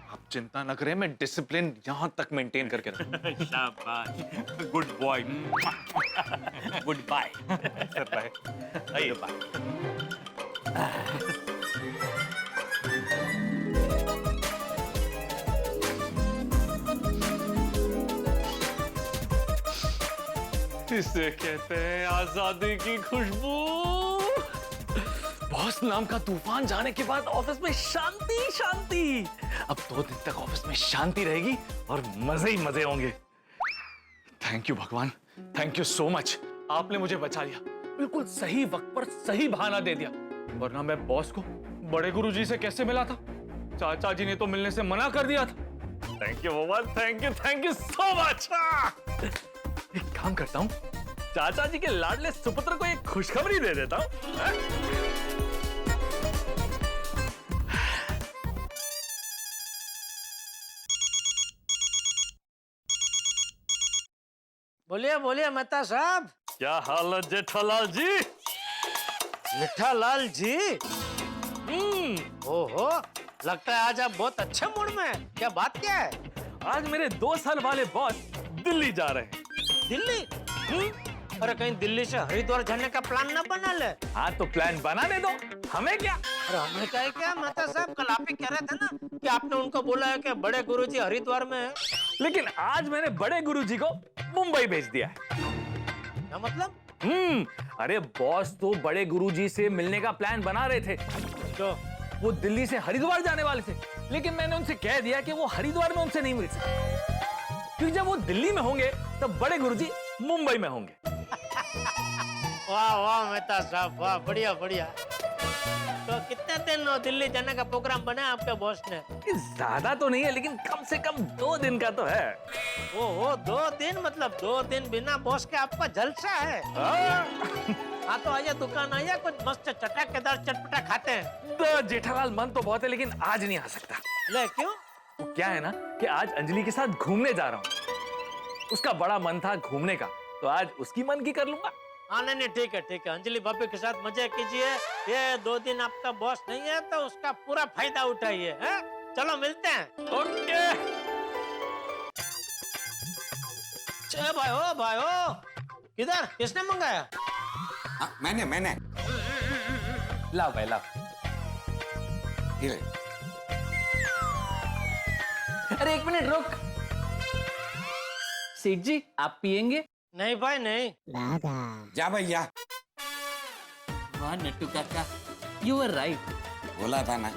आप चिंता न करें, मैं डिसिप्लिन यहाँ तक मेंटेन करके रखूंगा। शाबाश, good boy. Good bye sir bye. Good bye. इसे कहते हैं आजादी की खुशबू। बॉस नाम का तूफान जाने के बाद ऑफिस में शांति शांति। अब 2 दिन तक ऑफिस में शांति रहेगी और मजे ही मजे होंगे। थैंक यू भगवान, थैंक यू सो मच। आपने मुझे बचा लिया, बिल्कुल सही वक्त पर सही बहाना दे दिया, वरना मैं बॉस को बड़े गुरुजी से कैसे मिला था? चाचा जी ने तो मिलने से मना कर दिया था। थैंक यू भगवान, थैंक यू सो मच। एक काम करता हूँ, चाचा जी के लाडले सुपुत्र को एक खुशखबरी दे देता हूँ। बोलिए बोलिए मेहता साहब। क्या हाल है जेठालाल जी? जेठालाल जी, ओहो, लगता है आज आप बहुत अच्छे मूड में हैं। क्या बात क्या है? आज मेरे 2 साल वाले बॉस दिल्ली जा रहे हैं। दिल्ली? अरे कहीं दिल्ली से हरिद्वार जाने का प्लान न बना ले। हाँ तो प्लान बनाने दो, हमें क्या? अरे हमें क्या है क्या मेहता साहब, कल आप ही कह रहे थे ना कि आपने उनको बोला है कि बड़े गुरुजी हरिद्वार में है। लेकिन आज मैंने बड़े गुरुजी को मुंबई भेज दिया है। क्या मतलब? अरे बॉस तो बड़े गुरुजी से मिलने का प्लान बना रहे थे, तो वो दिल्ली से हरिद्वार जाने वाले थे, लेकिन मैंने उनसे कह दिया कि वो हरिद्वार में उनसे नहीं मिल सकते, क्योंकि जब वो दिल्ली में होंगे तब बड़े गुरुजी मुंबई में होंगे। वाह वाह मेहता साहब, वाह, बढ़िया बढ़िया। तो कितने दिन दिल्ली जाने का प्रोग्राम बनाया आपके बॉस ने? ज्यादा तो नहीं है, लेकिन कम से कम 2 दिन का तो है। ओहो, 2 दिन? मतलब 2 दिन बिना बॉस के आपका जलसा है? हाँ तो आइए, दुकान आइए, कुछ मस्त चटकेदार चटपटा खाते हैं। तो जेठालाल मन तो बहुत है, लेकिन आज नहीं आ सकता। ले क्यों? तो क्या है ना कि आज अंजलि के साथ घूमने जा रहा हूँ, उसका बड़ा मन था घूमने का, तो आज उसकी मन की कर लूंगा। हाँ नहीं ठीक है, अंजलि भाभी के साथ मजे कीजिए। ये 2 दिन आपका बॉस नहीं है तो उसका पूरा फायदा उठाइए। चलो मिलते हैं। ओके। भाई हो, किधर? किसने मंगाया? मैंने लाओ भाई लाओ। ये ले। अरे एक मिनट रुक। सेठ जी आप पियेंगे? नहीं भाई नहीं। जा भैया। वाह नट्टू काका, यू आर राइट। बोला था ना।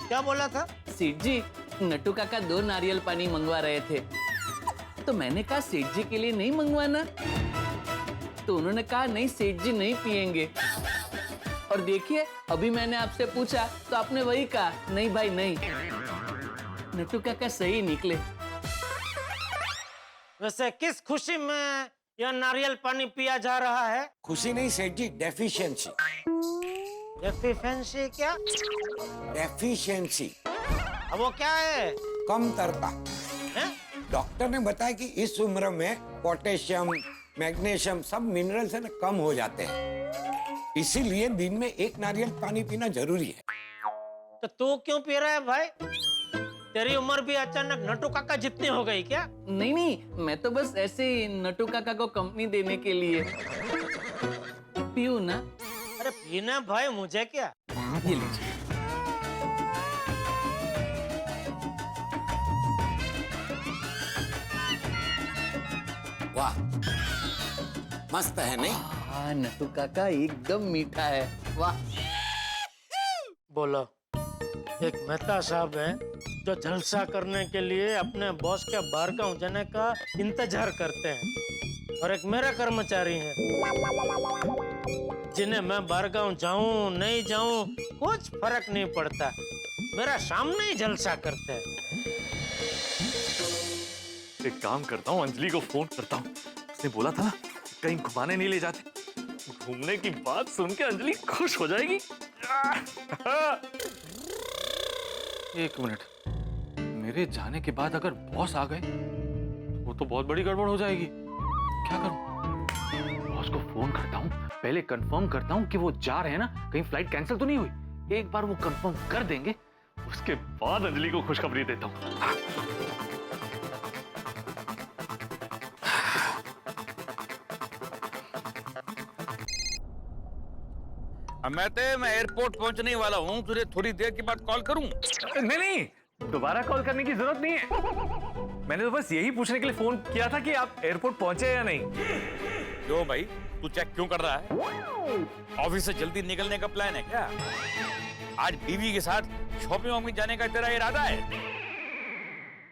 क्या बोला था? सेठ जी नट्टू काका 2 नारियल पानी मंगवा रहे थे, तो मैंने कहा सेठ जी के लिए नहीं मंगवाना, तो उन्होंने कहा नहीं सेठ जी नहीं पियेंगे। और देखिए अभी मैंने आपसे पूछा तो आपने वही कहा, नहीं भाई नहीं। नट्टू काका सही निकले। वैसे किस खुशी में यह नारियल पानी पिया जा रहा है? खुशी नहीं सेठ जी, डेफिशिएंसी। डेफिशिएंसी क्या? डेफिशिएंसी अब वो क्या है? कमतरता। हैं? डॉक्टर ने बताया कि इस उम्र में पोटेशियम, मैग्नीशियम सब मिनरल्स है ना कम हो जाते हैं, इसीलिए दिन में 1 नारियल पानी पीना जरूरी है। तो तू क्यों पी रहा है भाई? तेरी उम्र भी अचानक नट्टू काका जितनी हो गई क्या? नहीं नहीं, मैं तो बस ऐसे ही नट्टू काका को कंपनी देने के लिए। पीऊ ना? अरे पीना भाई, मुझे क्या। ये लीजिए। वाह मस्त है नहीं? हाँ नट्टू काका एकदम मीठा है, वाह। बोलो, एक मेहता साहब है जो जलसा करने के लिए अपने बॉस के बारगांव जाने का इंतजार करते हैं, और एक मेरा कर्मचारी है जिन्हें मैं बारगांव जाऊं नहीं जाऊं कुछ फर्क नहीं पड़ता, मेरा सामने ही जलसा करते हैं। एक काम करता हूँ, अंजलि को फोन करता हूँ। उसने बोला था ना कहीं घुमाने नहीं ले जाते। घूमने की बात सुन के अंजलि खुश हो जाएगी। एक मिनट, मेरे जाने के बाद अगर बॉस आ गए वो तो बहुत बड़ी गड़बड़ हो जाएगी। क्या करूं? बॉस को फोन करता हूँ, पहले कंफर्म करता हूँ कि वो जा रहे हैं ना, कहीं फ्लाइट कैंसिल तो नहीं हुई। एक बार वो कंफर्म कर देंगे, उसके बाद अंजलि को खुशखबरी देता हूँ। मैं एयरपोर्ट पहुंचने वाला हूँ, तुझे थोड़ी देर के बाद कॉल करूँ? नहीं नहीं, दोबारा कॉल करने की जरूरत नहीं है। मैंने तो बस यही पूछने के लिए फोन किया था कि आप एयरपोर्ट पहुंचे या नहीं। क्यों भाई, तू चेक क्यों कर रहा है? ऑफिस से जल्दी निकलने का प्लान है क्या? आज बीवी के साथ शॉपिंग वॉपिंग जाने का तेरा इरादा है?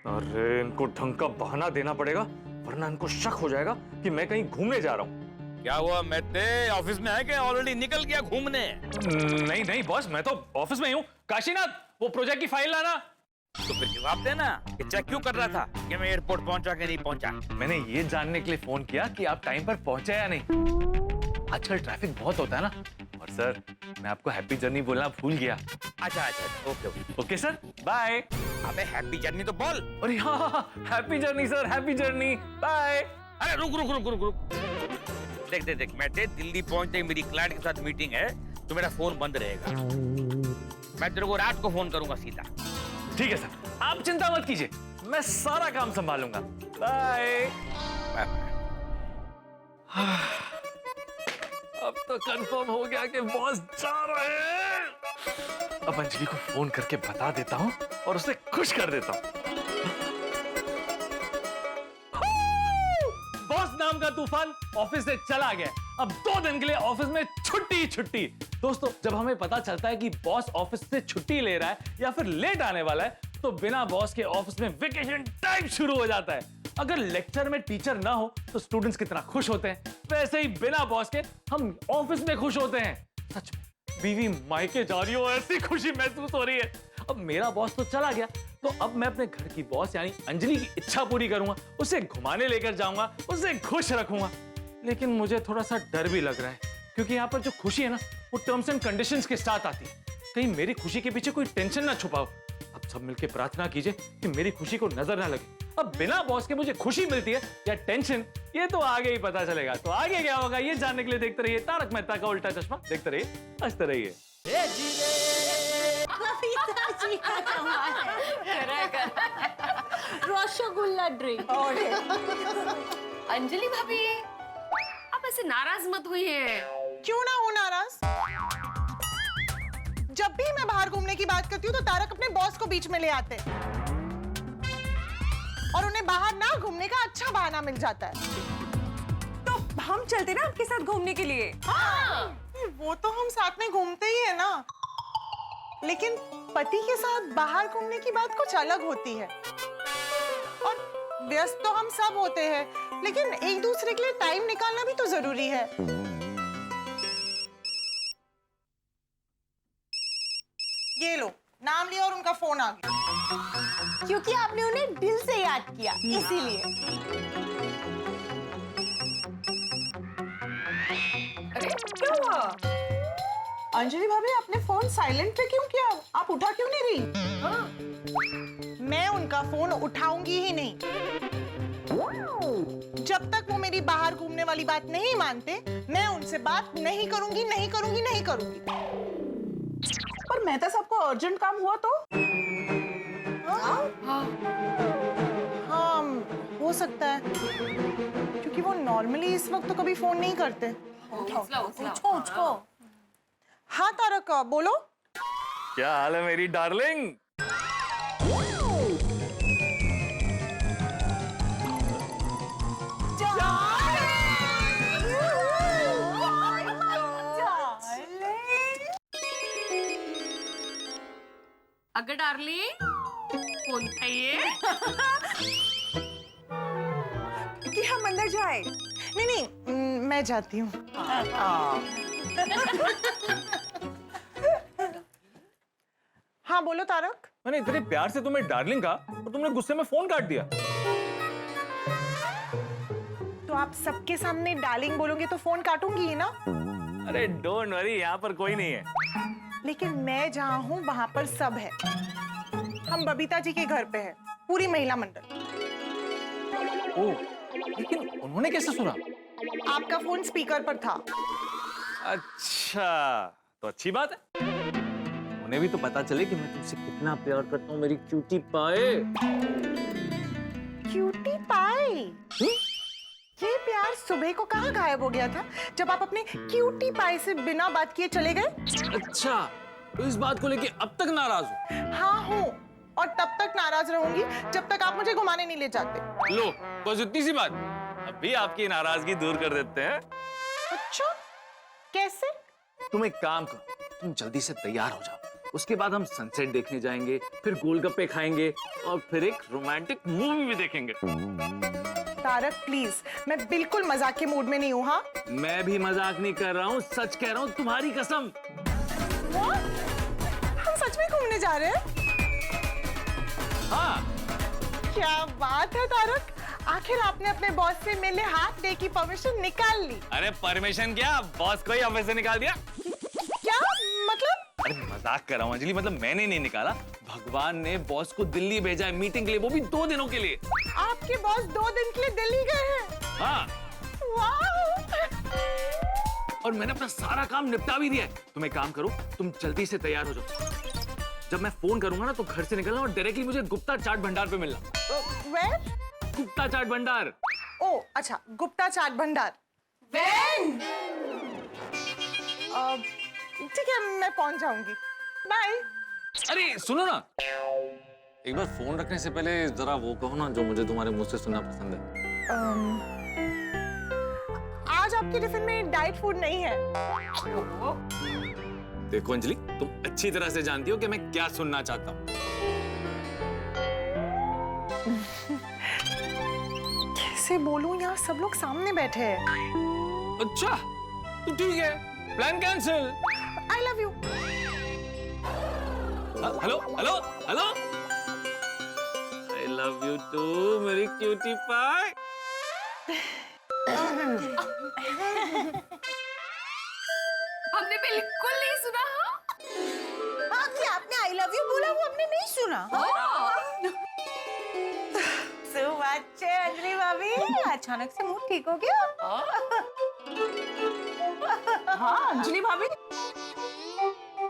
अरे इनको ढंग का बहाना देना पड़ेगा, वरना इनको शक हो जाएगा कि मैं कहीं घूमने जा रहा हूँ। क्या हुआ मैते, ऑफिस में है क्या? ऑलरेडी निकल गया घूमने? नहीं नहीं बॉस, मैं तो ऑफिस में ही हूँ। काशीनाथ, वो प्रोजेक्ट की फाइल लाना। तो फिर जवाब देना कि चेक क्यों कर रहा था कि मैं एयरपोर्ट पहुंचा कि नहीं पहुंचा। मैंने ये जानने के लिए फोन किया कि आप टाइम पर पहुंचे या नहीं। आजकल ट्रैफिक बहुत होता है ना। और सर, मैं आपको हैप्पी जर्नी बोलना भूल गया। अच्छा, ओके ओके सर, बाय। अबे हैप्पी जर्नी तो बोल। अरे हाँ, happy journey sir, happy journey, bye. अरे रुक। देख मैटे, दिल्ली पहुंचते मेरी क्लाइंट के साथ मीटिंग है, तो मेरा फोन बंद रहेगा। मैं तेरे को रात को फोन करूंगा सीधा। ठीक है सर, आप चिंता मत कीजिए, मैं सारा काम संभालूंगा। बाय। अब तो कंफर्म हो गया कि बॉस जा रहे हैं। अब अंजलि को फोन करके बता देता हूँ और उसे खुश कर देता हूँ। बॉस नाम का तूफान ऑफिस से चला गया। अब 2 दिन के लिए ऑफिस में छुट्टी ही छुट्टी। दोस्तों, जब हमें पता चलता है कि बॉस ऑफिस से छुट्टी ले रहा है या फिर लेट आने वाला है, तो बिना बॉस के ऑफिस में वेकेशन टाइम शुरू हो जाता है। अगर लेक्चर में टीचर ना हो तो स्टूडेंट्स कितना खुश होते हैं, वैसे ही बिना बॉस के हम ऑफिस में खुश होते हैं। सच में बीवी मायके जा रही हो, ऐसी खुशी महसूस हो रही है। अब मेरा बॉस तो चला गया, तो अब मैं अपने घर की बॉस यानी अंजलि की इच्छा पूरी करूंगा, उसे घुमाने लेकर जाऊंगा, उसे खुश रखूंगा। लेकिन मुझे थोड़ा सा डर भी लग रहा है, क्योंकि यहाँ पर जो खुशी है ना, वो टर्म्स एंड कंडीशंस के साथ आती है। कहीं मेरी खुशी के पीछे कोई टेंशन ना छुपाओ। अब सब मिलकर प्रार्थना कीजिए कि मेरी खुशी को नजर ना लगे। अब बिना बॉस के मुझे खुशी मिलती है या टेंशन, ये तो आगे ही पता चलेगा। तो आगे क्या होगा ये जानने के लिए देखते रहिए तारक मेहता का उल्टा चश्मा। देखते रहिए, हंसते रहिए। रसगुल्ला ड्रिंक। अंजलि भाभी, आप ऐसे नाराज मत हुई है। क्यों ना हो नाराज? जब भी मैं बाहर घूमने घूमने की बात करती हूँ तो तारक अपने बॉस को बीच में ले आते और उन्हें बाहर ना घूमने का अच्छा बहाना मिल जाता है। तो हम चलते ना आपके साथ घूमने के लिए। हाँ, वो तो हम साथ में घूमते ही है ना, लेकिन पति के साथ बाहर घूमने की बात कुछ अलग होती है। और व्यस्त तो हम सब होते हैं, लेकिन एक दूसरे के लिए टाइम निकालना भी तो जरूरी है। ये लो, नाम लिया और उनका फोन आ गया। क्योंकि आपने उन्हें दिल से याद किया, इसीलिए। अरे क्या हुआ? अंजलि भाभी, आपने फोन साइलेंट पे क्यों किया? आप उठा क्यों नहीं रही? हाँ? मैं उनका फोन उठाऊंगी ही नहीं जब तक वो मेरी बाहर घूमने वाली बात नहीं मानते। मैं उनसे बात नहीं करूंगी, नहीं करूंगी, नहीं करूंगी। पर मैं तो सबको अर्जेंट काम हुआ तो हाँ, हो सकता है, क्योंकि वो नॉर्मली इस वक्त तो कभी फोन नहीं करते। उठो। हाँ तारक, बोलो। क्या हाल है मेरी डार्लिंग? अगर डार्लिंग फोन चाहिए कि हम अंदर जाए? नहीं, मैं जाती हूँ। हाँ बोलो तारक। मैंने इतने प्यार से तुम्हें डार्लिंग कहा और तुमने गुस्से में फोन काट दिया। तो आप सबके सामने डार्लिंग बोलोगे तो फोन काटूंगी ही ना। अरे डोंट वरी, यहाँ पर कोई नहीं है। लेकिन मैं जहाँ हूँ वहाँ पर सब है। हम बबीता जी के घर पे है, पूरी महिला मंडल। ओह, लेकिन उन्होंने कैसे सुना? आपका फोन स्पीकर पर था। अच्छा, तो अच्छी बात है। उन्हें भी तो पता चले कि मैं तुमसे कितना प्यार करता हूँ मेरी क्यूटी पाए। क्यूटी पाए? ये प्यार सुबह को कहाँ गायब हो गया था जब आप अपने क्यूटी पाए से बिना बात किए चले गए? अच्छा, तो इस बात को लेके अब तक नाराज हो? हाँ हूँ, और तब तक नाराज रहूंगी जब तक आप मुझे घुमाने नहीं ले जाते। लो, बस इतनी सी बात। अभी आपकी नाराजगी दूर कर देते हैं। अच्छा, कैसे? तुम एक काम करो, तुम जल्दी से तैयार हो जाओ। उसके बाद हम सनसेट देखने जाएंगे, फिर गोलगप्पे खाएंगे और फिर एक रोमांटिक मूवी भी देखेंगे। तारक प्लीज, मैं बिल्कुल मजाक के मूड में नहीं हूँ। हाँ, मैं भी मजाक नहीं कर रहा हूँ, सच कह रहा हूँ, तुम्हारी कसम। हम सच में घूमने जा रहे हैं? हाँ। क्या बात है तारक, आखिर आपने अपने बॉस से मेरे हाथ दे की परमिशन निकाल ली। अरे परमिशन क्या, बॉस को ही ऑफिस से निकाल दिया। क्या मतलब? अरे मजाक कर रहा हूँ अंजलि, मतलब मैंने नहीं निकाला, भगवान ने बॉस को दिल्ली भेजा है मीटिंग के लिए, वो भी 2 दिनों के लिए। आपके बॉस 2 दिन के लिए दिल्ली गए हैं? हाँ। वाह! और मैंने अपना सारा काम निपटा भी दिया है। तुम एक काम करो, तुम जल्दी से तैयार हो जाओ। जब मैं फोन करूंगा ना तो घर से निकलना और डायरेक्टली मुझे गुप्ता चाट भंडार पे मिलना। Where? गुप्ता चाट भंडार। ओ अच्छा, गुप्ता चाट भंडार। When? ठीक है, मैं पहुंच जाऊंगी। बाय। अरे सुनो ना, एक बार फोन रखने से पहले जरा वो कहो ना जो मुझे तुम्हारे मुंह से सुनना पसंद है। आज आपके टिफिन में डाइट फूड नहीं है। देखो अंजलि, तुम अच्छी तरह से जानती हो कि मैं क्या सुनना चाहता हूँ। कैसे बोलूं, यहाँ सब लोग सामने बैठे हैं। अच्छा, तो ठीक है, plan cancel. I love you. Hello hello hello, I love you too, मेरी क्यूटी पाई। हमने बिल्कुल नहीं सुना। हाँ, कि आपने I love you बोला वो हमने नहीं सुना। सुबह अंजलि भाभी, अचानक से मूड ठीक हो गया। हाँ अंजलि भाभी,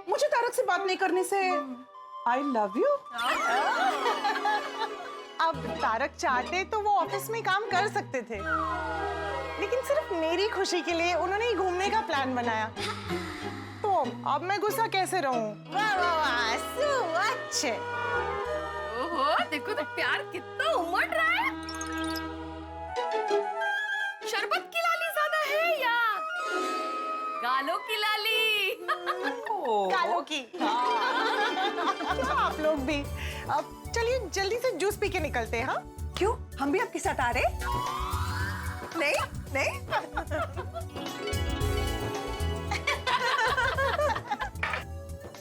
मुझे तारक से बात नहीं करने से I love you। अब तारक चाहते तो वो ऑफिस में काम कर सकते थे, लेकिन सिर्फ मेरी खुशी के लिए उन्होंने ही घूमने का प्लान बनाया। तो अब मैं गुस्सा कैसे रहूं? वाह वाह वाह, सु अच्छे। ओहो, देखो तो प्यार कितना उमड़ रहा है। शरबत की लाली ज्यादा है या गालों की लाली? गालों की। आप लोग भी। अब चलिए जल्दी से जूस पी के निकलते हैं। हाँ, क्यों, हम भी आपके साथ आ रहे? नहीं नहीं।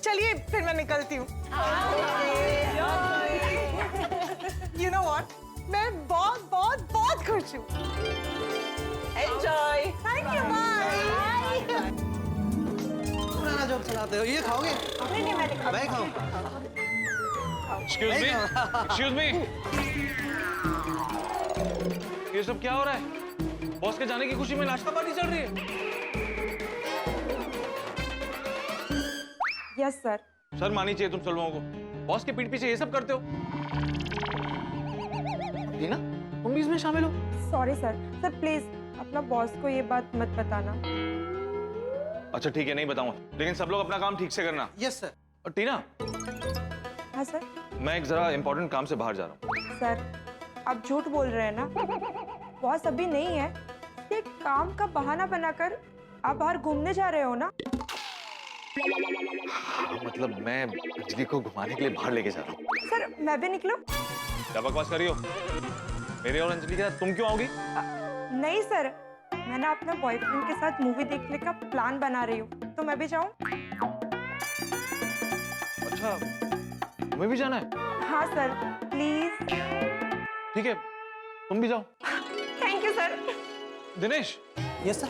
चलिए फिर मैं निकलती हूँ। You know what? मैं बहुत बहुत बहुत खुश हूँ। Enjoy. Thank you. Bye. पुराना जोक सुनाते हो, ये खाओगे? नहीं मैं मैं खाऊं। Excuse me, excuse me. ये सब क्या हो रहा है? बॉस के जाने की खुशी में नाश्ता पार्टी चल रही है। Yes sir. शर्म आनी चाहिए तुम सब लोगों को। बॉस के पीठ पीछे ये सब करते हो। टीना, तुम भी इसमें शामिल हो? Sorry sir. सर प्लीज अपना बॉस को ये बात मत बताना। अच्छा ठीक है, नहीं बताऊंगा, लेकिन सब लोग अपना काम ठीक से करना। Yes sir. और टीना, हाँ सर। मैं एक जरा इंपॉर्टेंट काम से बाहर जा रहा हूँ। सर आप झूठ बोल रहे हैं ना? बॉस अभी नहीं है, ये काम का बहाना बनाकर आप बाहर घूमने जा रहे हो ना? मतलब मैं अंजलि को घुमाने के लिए बाहर लेके जा रहा हूँ। सर मैं भी निकलूं? क्या बकवास कर रही हो? मेरे और अंजलि के साथ तुम क्यों आओगी? नहीं सर, मैं ना अपना बॉयफ्रेंड के साथ मूवी देखने का प्लान बना रही हूँ, तो मैं भी जाऊँ? अच्छा, तुम्हें भी जाना है? हाँ सर प्लीज। ठीक है, तुम भी जाओ। Thank you sir. Dinesh. Yes sir.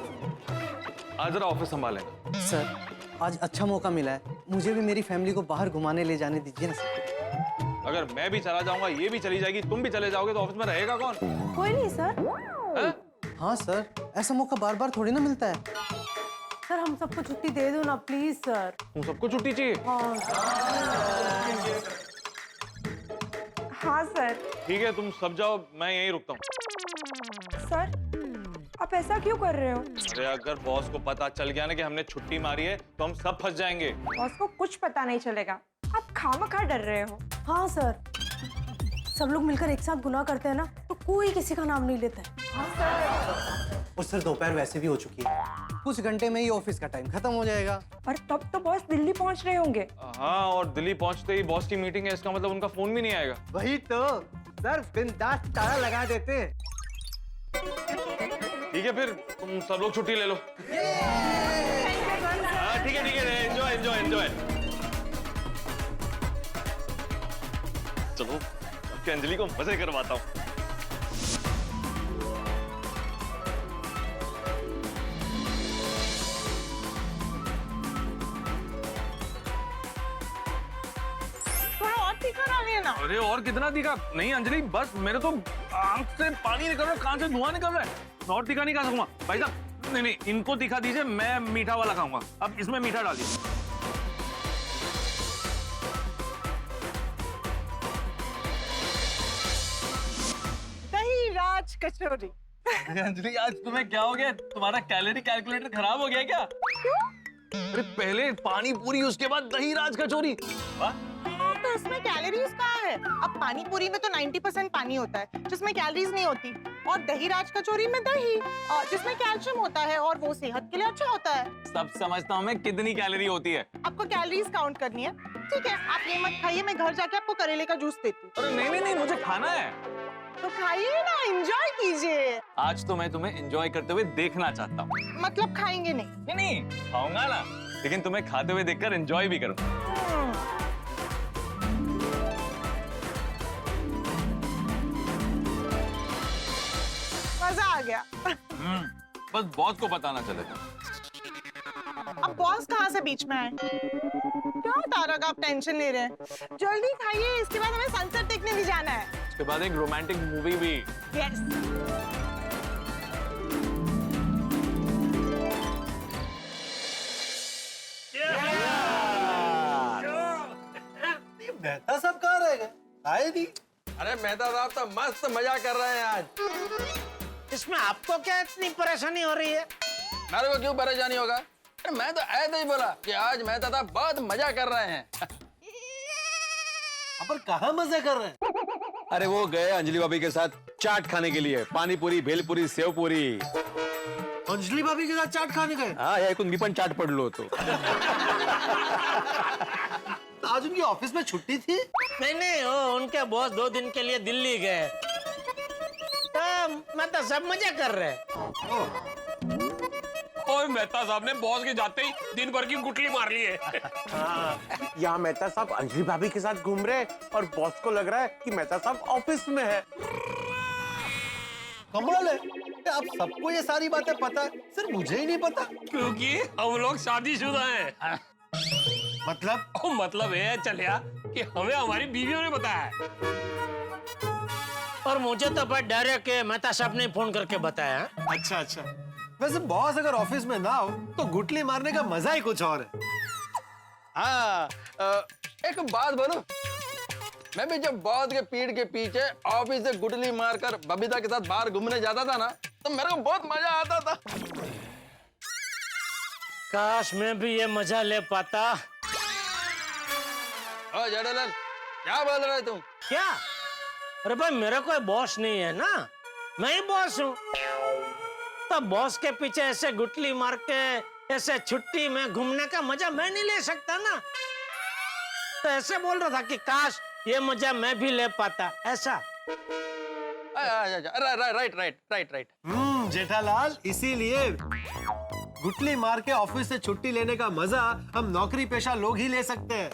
आज जरा ऑफिस संभालें। सर आज अच्छा मौका मिला है, मुझे भी मेरी फैमिली को बाहर घुमाने ले जाने दीजिए ना सर। अगर मैं भी चला जाऊंगा, ये भी चली जाएगी, तुम भी चले जाओगे, तो ऑफिस में रहेगा कौन? कोई नहीं सर। है? हाँ सर, ऐसा मौका बार बार थोड़ी ना मिलता है। सर हम सबको छुट्टी दे दो ना प्लीज सर। तुम सबको छुट्टी चाहिए? हाँ सर। ठीक है, तुम सब जाओ, मैं यहीं रुकता हूँ। सर आप ऐसा क्यों कर रहे हो? अरे अगर बॉस को पता चल गया ना कि हमने छुट्टी मारी है, तो हम सब फंस जाएंगे। बॉस को कुछ पता नहीं चलेगा, आप खामखा डर रहे हो। हाँ सर, सब लोग मिलकर एक साथ गुनाह करते हैं ना, तो कोई किसी का नाम नहीं लेता है। और सर दोपहर वैसे भी हो चुकी है, कुछ घंटे में ही ऑफिस का टाइम खत्म हो जाएगा। और तब तो बॉस दिल्ली पहुंच रहे होंगे। हाँ, और दिल्ली पहुंचते ही बॉस की मीटिंग है, इसका मतलब उनका फोन भी नहीं आएगा। वही तो सर, बिंदास ताला लगा देते हैं। ठीक है, फिर तुम सब लोग छुट्टी ले लो। हाँ ठीक है, एंजॉय एंजॉय एंजॉय। चलो आपके अंजलि को मजे करवाता हूँ। थोड़ा और तीखा डालिए ना। अरे और कितना तीखा? नहीं अंजलि, बस मेरे तो आंख से पानी निकल रहा है, कान से धुआं निकल रहा है। और तीखा नहीं खा सकूंगा भाई साहब। नहीं, इनको तीखा दीजिए, मैं मीठा वाला खाऊंगा। अब इसमें मीठा डालिए। दही राज कचौरी। अंजलि आज तुम्हें क्या हो गया? तुम्हारा कैलोरी कैलकुलेटर खराब हो गया क्या? अरे पहले पानी पूरी, उसके बाद दही राज कचौरी। तो इसमें कैलोरीज कहाँ है? अब पानी पूरी में तो 90% पानी होता है, जिसमें कैलोरीज नहीं होती, और दही राज कचौरी में दही, जिसमें कैल्शियम होता है, और वो सेहत के लिए अच्छा होता है। सब समझता हूँ मैं, कितनी कैलोरी होती है। आपको कैलोरीज काउंट करनी है? ठीक है, आप ये मत खाइए, मैं घर जाके आपको करेले का जूस देती हूँ। अरे नहीं, मुझे खाना है। तो खाइए ना, एंजॉय कीजिए। आज तो मैं तुम्हें एंजॉय करते हुए देखना चाहता हूँ। मतलब खाएंगे नहीं? नहीं, खाऊंगा ना, लेकिन तुम्हें खाते हुए देखकर एंजॉय भी करूँ। मजा आ गया। बस बॉस को पता ना चले था। अब बॉस कहाँ से बीच में आए? क्या तारक आप टेंशन ले रहे हैं? जल्दी खाइए, इसके बाद हमें सनसेट देखने भी जाना है। उसके बाद एक रोमांटिक मूवी भी। यस। मेहता सब कहाँ रह गए? आए नहीं। अरे मेहता साहब तो मस्त मजा कर रहे हैं आज। इसमें आपको क्या इतनी परेशानी हो रही है? मेरे को क्यों परेशानी होगा? अरे मैं तो ऐसे ही बोला कि आज मेहता साहब बहुत मजा कर रहे हैं। पर कहाँ मजा कर रहे हैं? अरे वो गए अंजलि भाभी के साथ चाट खाने के लिए, पानी पूरी, भेलपुरी, सेव पूरी। अंजलि भाभी के साथ चाट खाने गए? हाँ, या मी पण चाट पडलो होतो। आज उनकी ऑफिस में छुट्टी थी? नहीं, वो उनके बॉस 2 दिन के लिए दिल्ली गए, तो मैं तो सब मजा कर रहे हैं। और मेहता साहब ने बॉस के जाते ही दिन भर की गुटली मार ली है। यहाँ मेहता साहब अंजलि भाभी के साथ घूम रहे और बॉस को लग रहा है कि मेहता साहब ऑफिस में है। कमाल है, आप सबको ये सारी बातें पता है, सिर्फ मुझे ही नहीं पता। क्योंकि हम लोग शादीशुदा हैं। मतलब ये चलिया कि हमें हमारी बीवियों ने बताया है। और मुझे तो बहुत डर है कि मेहता साहब ने फोन करके बताया। अच्छा, वैसे बॉस अगर ऑफिस में ना हो तो गुटली मारने का मजा ही कुछ और है। हाँ, एक बात बोलूं, मैं भी जब बॉस के पीठ के पीछे ऑफिस से गुटली मारकर बबीता के साथ बाहर घूमने जाता था ना, तो मेरे को बहुत मजा आता था। काश मैं भी ये मजा ले पाता। ओ जेठालाल, क्या बोल रहे तुम? क्या? अरे भाई, मेरा कोई बॉस नहीं है ना, मैं ही बॉस हूँ। तो बॉस के पीछे ऐसे गुटली मार के ऐसे छुट्टी में घूमने का मजा मैं नहीं ले सकता ना। तो ऐसे बोल रहा था कि काश ये मजा मैं भी ले पाता, ऐसा। राइट। जेठालाल, इसीलिए गुटली मार के ऑफिस से छुट्टी लेने का मजा हम नौकरी पेशा लोग ही ले सकते हैं।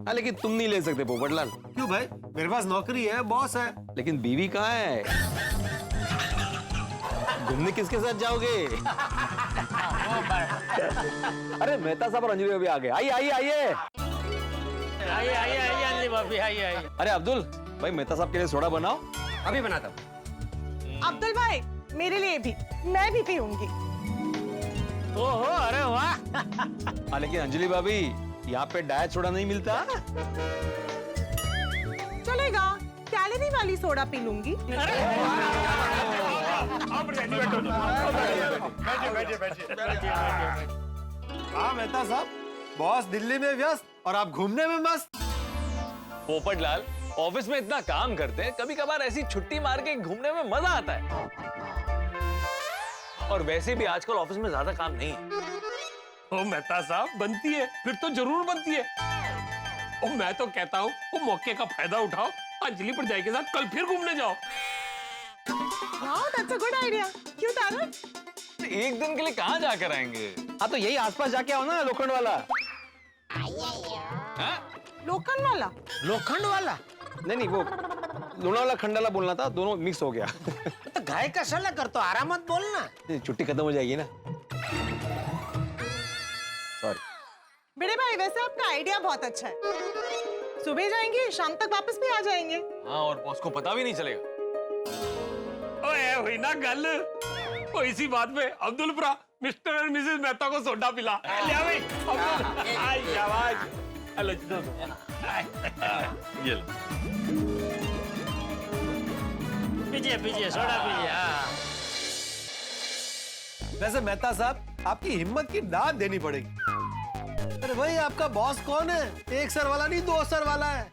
हाँ, लेकिन तुम नहीं ले सकते पोपटलाल। क्यों भाई? मेरे पास नौकरी है, बॉस है। लेकिन बीवी कहाँ है? घूमने किसके साथ जाओगे? अरे मेहता साहब और अंजलि भाभी आ गए। आइए। अंजलि भाभी आइए। अरे अब्दुल भाई, मेहता साहब के लिए सोडा बनाओ। अभी बनाता हूँ। अब्दुल भाई, मेरे लिए भी, मैं भी पीऊंगी। ओहो, अरे वाह। हाँ, लेकिन अंजलि भाभी, यहाँ पे डाइट सोडा नहीं मिलता। चलेगा, कैलोरी वाली सोडा पी लूंगी। हाँ मेहता साहब, बॉस दिल्ली में व्यस्त और आप घूमने में मस्त। पोपटलाल, ऑफिस में इतना काम करते हैं, कभी कभार ऐसी छुट्टी मार के घूमने में मजा आता है। और वैसे भी आजकल ऑफिस में ज्यादा काम नहीं है। ओ मेहता साहब, बनती है, फिर तो जरूर बनती है। ओ मैं तो कहता हूँ, वो मौके का फायदा उठाओ, अंजलि पर जाए के साथ कल फिर घूमने जाओ। Wow, that's a good idea. क्यों तारा? एक दिन के लिए कहाँ जाकर आएंगे? हाँ, तो यही आसपास जाके आओ ना, लोखंड वाला। लोखंड वाला? लोखंड वाला? नहीं, वो लोनावाला खंडाला बोलना था, दोनों मिक्स हो गया। तो घाय कशाला करतो, आराम मत बोलना। छुट्टी खत्म हो जाएगी ना। सॉरी। बड़े भाई, वैसे आपका आइडिया बहुत अच्छा है। सुबह जाएंगे, शाम तक वापस भी आ जाएंगे। हाँ, और बॉस को पता भी नहीं चलेगा। ओए हुई ना गल, ओ इसी बात पे अब्दुलपुरा मिस्टर एंड मिसेस मेहता को सोडा पिला। ले आ भाई, अब्दुल, आई शाबाश। हेलो जी, ये लो। पीजिए, सोडा पीजिए। वैसे मेहता साहब, आपकी हिम्मत की दाद देनी पड़ेगी। अरे भाई, आपका बॉस कौन है? एक सर वाला नहीं, 2 सर वाला है।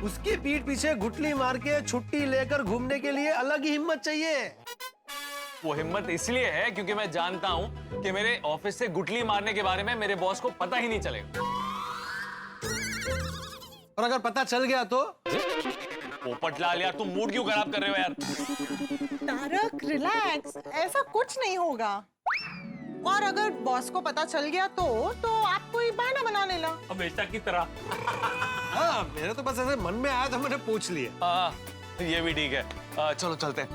उसकी पीठ पीछे गुटली मार के छुट्टी लेकर घूमने के लिए अलग ही हिम्मत चाहिए। वो हिम्मत इसलिए है क्योंकि मैं जानता हूँ कि मेरे ऑफिस से गुटली मारने के बारे में मेरे बॉस को पता ही नहीं चलेगा। और अगर पता चल गया तो? पोपटलाल यार, तुम मूड क्यों खराब कर रहे हो यार? तारक, रिलैक्स, ऐसा कुछ नहीं होगा। और अगर बॉस को पता चल गया तो आपको ही बहाना बना लेना। हमेशा की तरह। हाँ, मेरे तो बस ऐसे मन में आया तो मैंने पूछ लिया। ये भी ठीक है। चलो चलते हैं,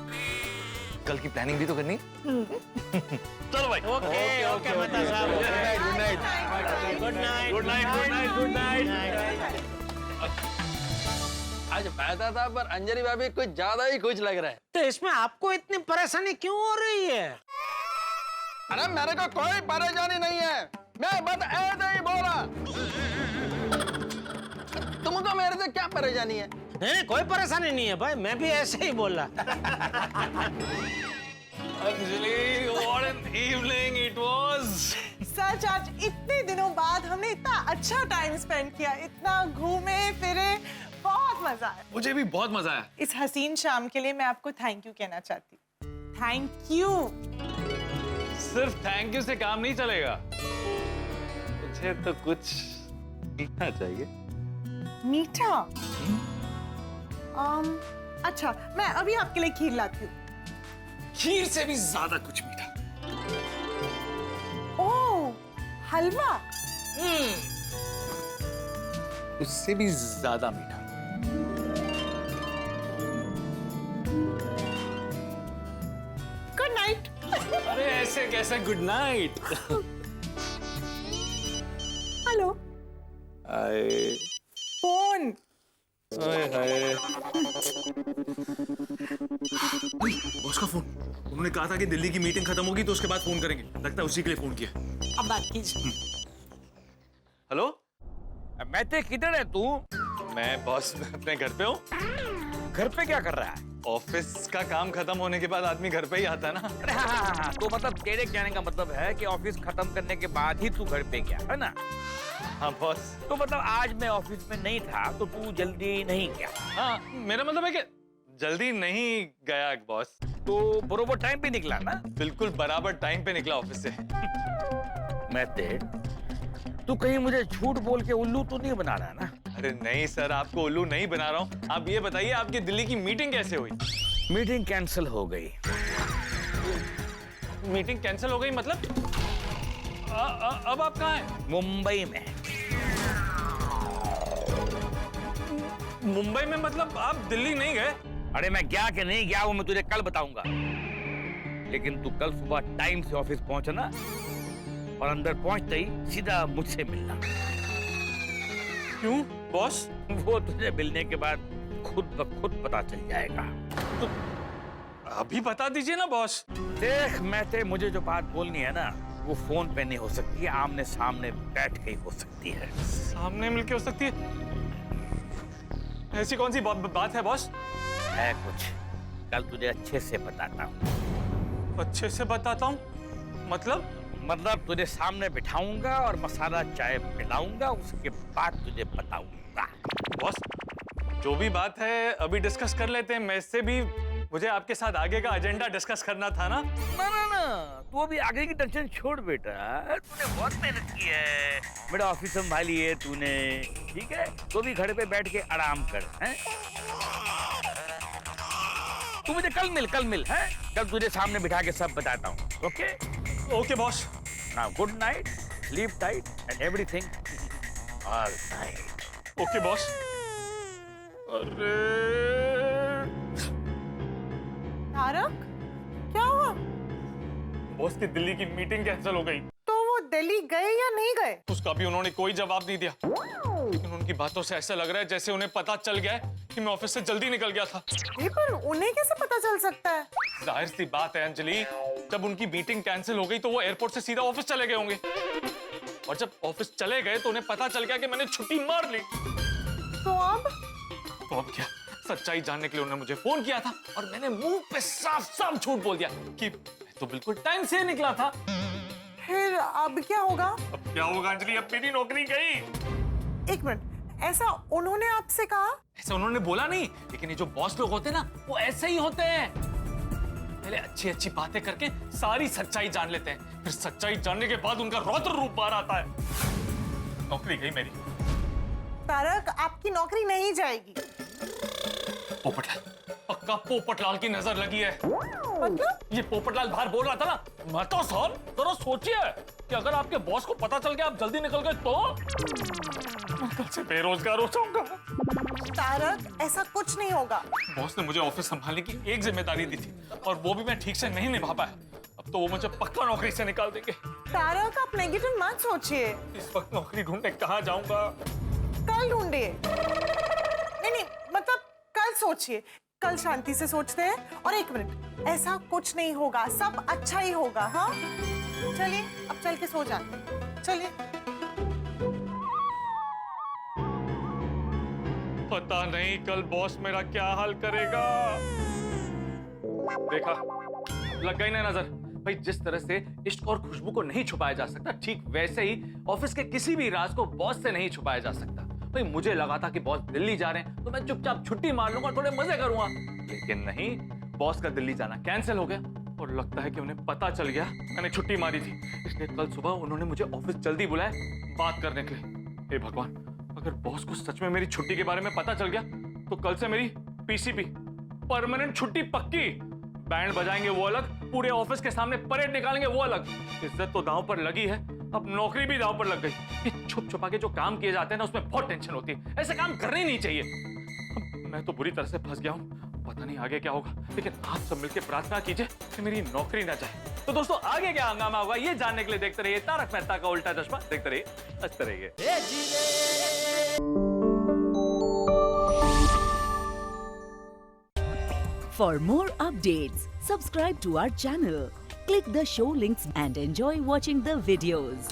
कल की प्लानिंग भी तो करनी। चलो भाई। ओके मेहता साहब। Good night. आज मेहता साहब पर अंजलि भाभी कुछ ज्यादा ही खुश लग रहा है। तो इसमें आपको इतनी परेशानी क्यों हो रही है? अरे मेरे को कोई परेशानी नहीं है, मैं बस ऐसे ही बोला। तुमको मेरे से क्या परेशानी है? नहीं, कोई परेशानी नहीं है भाई, मैं भी ऐसे ही बोला। Anjali, what an evening it was. सच, आज इतने दिनों बाद हमने इतना अच्छा टाइम स्पेंड किया, इतना घूमे फिरे, बहुत मजा आया। मुझे भी बहुत मजा आया। इस हसीन शाम के लिए मैं आपको थैंक यू कहना चाहती हूँ। Thank you. सिर्फ थैंक यू से काम नहीं चलेगा, मुझे तो कुछ मीठा चाहिए। मीठा? अच्छा, मैं अभी आपके लिए खीर लाती हूँ। खीर से भी ज्यादा कुछ मीठा। ओह, हलवा? उससे भी ज्यादा मीठा। Good night. अरे ऐसे कैसे गुड नाइट? हेलो। आए। फोन। हाय। बॉस का फोन। उन्होंने कहा था कि दिल्ली की मीटिंग खत्म होगी तो उसके बाद फोन करेंगे। लगता है उसी के लिए फोन किया। अब बात कीजिए। हेलो, मैते किधर है तू? मैं बॉस अपने घर पे हूँ। घर पे क्या कर रहा है? ऑफिस का काम खत्म होने के बाद आदमी घर पे ही आता है ना। अरे हाँ, तो मतलब तेरे कहने का मतलब है कि ऑफिस खत्म करने के बाद ही तू घर पे गया, है ना? हाँ बॉस। तो मतलब आज मैं ऑफिस में नहीं था तो तू जल्दी नहीं गया? हाँ, मेरा मतलब है कि जल्दी नहीं गया बॉस। तो बरोबर टाइम पे निकला ना? बिल्कुल बराबर टाइम पे निकला ऑफिस से। मैते, तू कहीं मुझे झूठ बोल के उल्लू तो नहीं बना रहा ना? अरे नहीं सर, आपको उल्लू नहीं बना रहा हूँ। आप ये बताइए आपकी दिल्ली की मीटिंग कैसे हुई? मीटिंग कैंसिल हो गई। मीटिंग कैंसिल हो गई मतलब? अब आप कहाँ हैं? मुंबई में। मुंबई में मतलब आप दिल्ली नहीं गए? अरे मैं गया कि नहीं गया वो मैं तुझे कल बताऊंगा, लेकिन तू कल सुबह टाइम से ऑफिस पहुंचना और अंदर पहुंचते ही सीधा मुझसे मिलना। क्यों बॉस? वो तुझे मिलने के बाद खुद ब खुद पता चल जाएगा। तो अभी बता दीजिए ना बॉस। देख मैते, मुझे जो बात बोलनी है ना वो फोन पे नहीं हो सकती, आमने सामने बैठ के ही हो सकती है। सामने मिलके हो सकती है? ऐसी कौन सी बात है बॉस? है कुछ, कल तुझे अच्छे से बताता हूँ। अच्छे से बताता हूँ? मतलब तुझे सामने बिठाऊंगा और मसाला चाय पिलाऊंगा, उसके बाद तुझे बताऊंगा। बॉस, जो भी बात है अभी डिस्कस कर लेते हैं। मैं इससे भी मुझे आपके साथ आगे का एजेंडा डिस्कस करना था ना। ना, तू अभी आगे की टेंशन छोड़ बेटा, तूने बहुत मेहनत की है, मेरा ऑफिस संभाली है तूने, ठीक है? तो भी घर पे बैठ के आराम कर, हैं? तू मुझे कल मिल, हैं? कल तुझे सामने बिठा के सब बताता हूँ, okay? Okay boss. Now good night, sleep tight and everything all right. Okay boss. अरे तारक, क्या हुआ? बॉस की दिल्ली की मीटिंग कैंसिल हो गई। तो वो दिल्ली गए या नहीं गए? उसका भी उन्होंने कोई जवाब नहीं दिया, लेकिन उनकी बातों से ऐसा लग रहा है जैसे उन्हें पता चल गया है कि मैं ऑफिस से जल्दी निकल गया था। पर उन्हें कैसे पता चल सकता है? जाहिर सी बात है अंजलि, जब उनकी मीटिंग कैंसिल हो गई तो वो एयरपोर्ट से सीधा ऑफिस चले गए होंगे, और जब ऑफिस चले गए तो उन्हें पता चल गया कि मैंने छुट्टी मार ली। तो अब क्या? सच्चाई जानने के लिए उन्होंने मुझे फोन किया था और मैंने मुंह पे साफ झूठ बोल दिया कि मैं तो बिल्कुल टाइम से निकला था। फिर अब क्या होगा? अब क्या होगा अंजलि? अब मेरी नौकरी गई। एक मिनट, ऐसा उन्होंने आपसे कहा? ऐसा उन्होंने बोला नहीं, लेकिन ये जो बॉस लोग होते हैं ना, वो ऐसे ही होते हैं। पहले अच्छी बातें करके सारी सच्चाई जान लेते हैं, फिर सच्चाई जानने के बाद उनका रौद्र रूप बाहर आता है। नौकरी गई मेरी। तारक, आपकी नौकरी नहीं जाएगी। पोपटलाल, पक्का पोपटलाल की नजर लगी है। मतलब? ये पोपटलाल बाहर बोल रहा था ना, मैं तो सर जरा सोचिए कि अगर आपके बॉस को पता चल गया आप जल्दी निकल गए तो मैं कल से बेरोजगार हो जाऊंगा। तारक, ऐसा कुछ नहीं होगा। बॉस ने मुझे ऑफिस संभालने की एक जिम्मेदारी दी थी और वो भी मैं ठीक से नहीं निभा पाया। अब तो वो मुझे पक्का नौकरी से निकाल देंगे। तारक, आप नेगेटिव मत सोचिए। इस वक्त नौकरी ढूंढने कहाँ जाऊंगा? कल ढूंढिए। नहीं, मतलब कल सोचिए, कल शांति से सोचते हैं। और एक मिनट, ऐसा कुछ नहीं होगा, सब अच्छा ही होगा। हाँ, चलिए अब चल के सो जाते हैं। चलिए। पता नहीं कल बॉस मेरा क्या हाल करेगा। देखा, लग गई ना नजर? भाई जिस तरह से इश्क और खुशबू को नहीं छुपाया जा सकता, ठीक वैसे ही ऑफिस के किसी भी राज को बॉस से नहीं छुपाया जा सकता। भाई मुझे लगा था कि बॉस दिल्ली जा रहे हैं तो मैं चुपचाप छुट्टी मार लूंगा, थोड़े मजे करूंगा, लेकिन नहीं, बॉस का दिल्ली जाना कैंसिल हो गया और लगता है कि उन्हें पता चल गया मैंने छुट्टी मारी थी, इसलिए कल सुबह उन्होंने मुझे ऑफिस जल्दी बुलाया बात करने के लिए। हे भगवान, अगर बॉस को सच में मेरी छुट्टी के बारे में पता चल गया तो कल से मेरी पीसीपी परमानेंट छुट्टी पक्की। बैंड बजाएंगे वो अलग, पूरे ऑफिस के सामने परेड निकालेंगे वो अलग। इज्जत तो दांव पर लगी है, अब नौकरी भी दांव पर लग गई। ये छुप छुपा के जो काम किए जाते हैं ना, उसमें बहुत टेंशन होती है, ऐसे काम करने ही नहीं चाहिए। मैं तो बुरी तरह से फंस गया हूँ, पता नहीं आगे क्या होगा, लेकिन आप सब मिलकर प्रार्थना कीजिए कि मेरी नौकरी ना जाए। तो दोस्तों आगे क्या हंगामा होगा ये जानने के लिए देखते रहिए तारक मेहता का उल्टा चश्मा। देखते रहिए, हंसते रहिए। For more updates, subscribe to our channel, click the show links and enjoy watching the videos.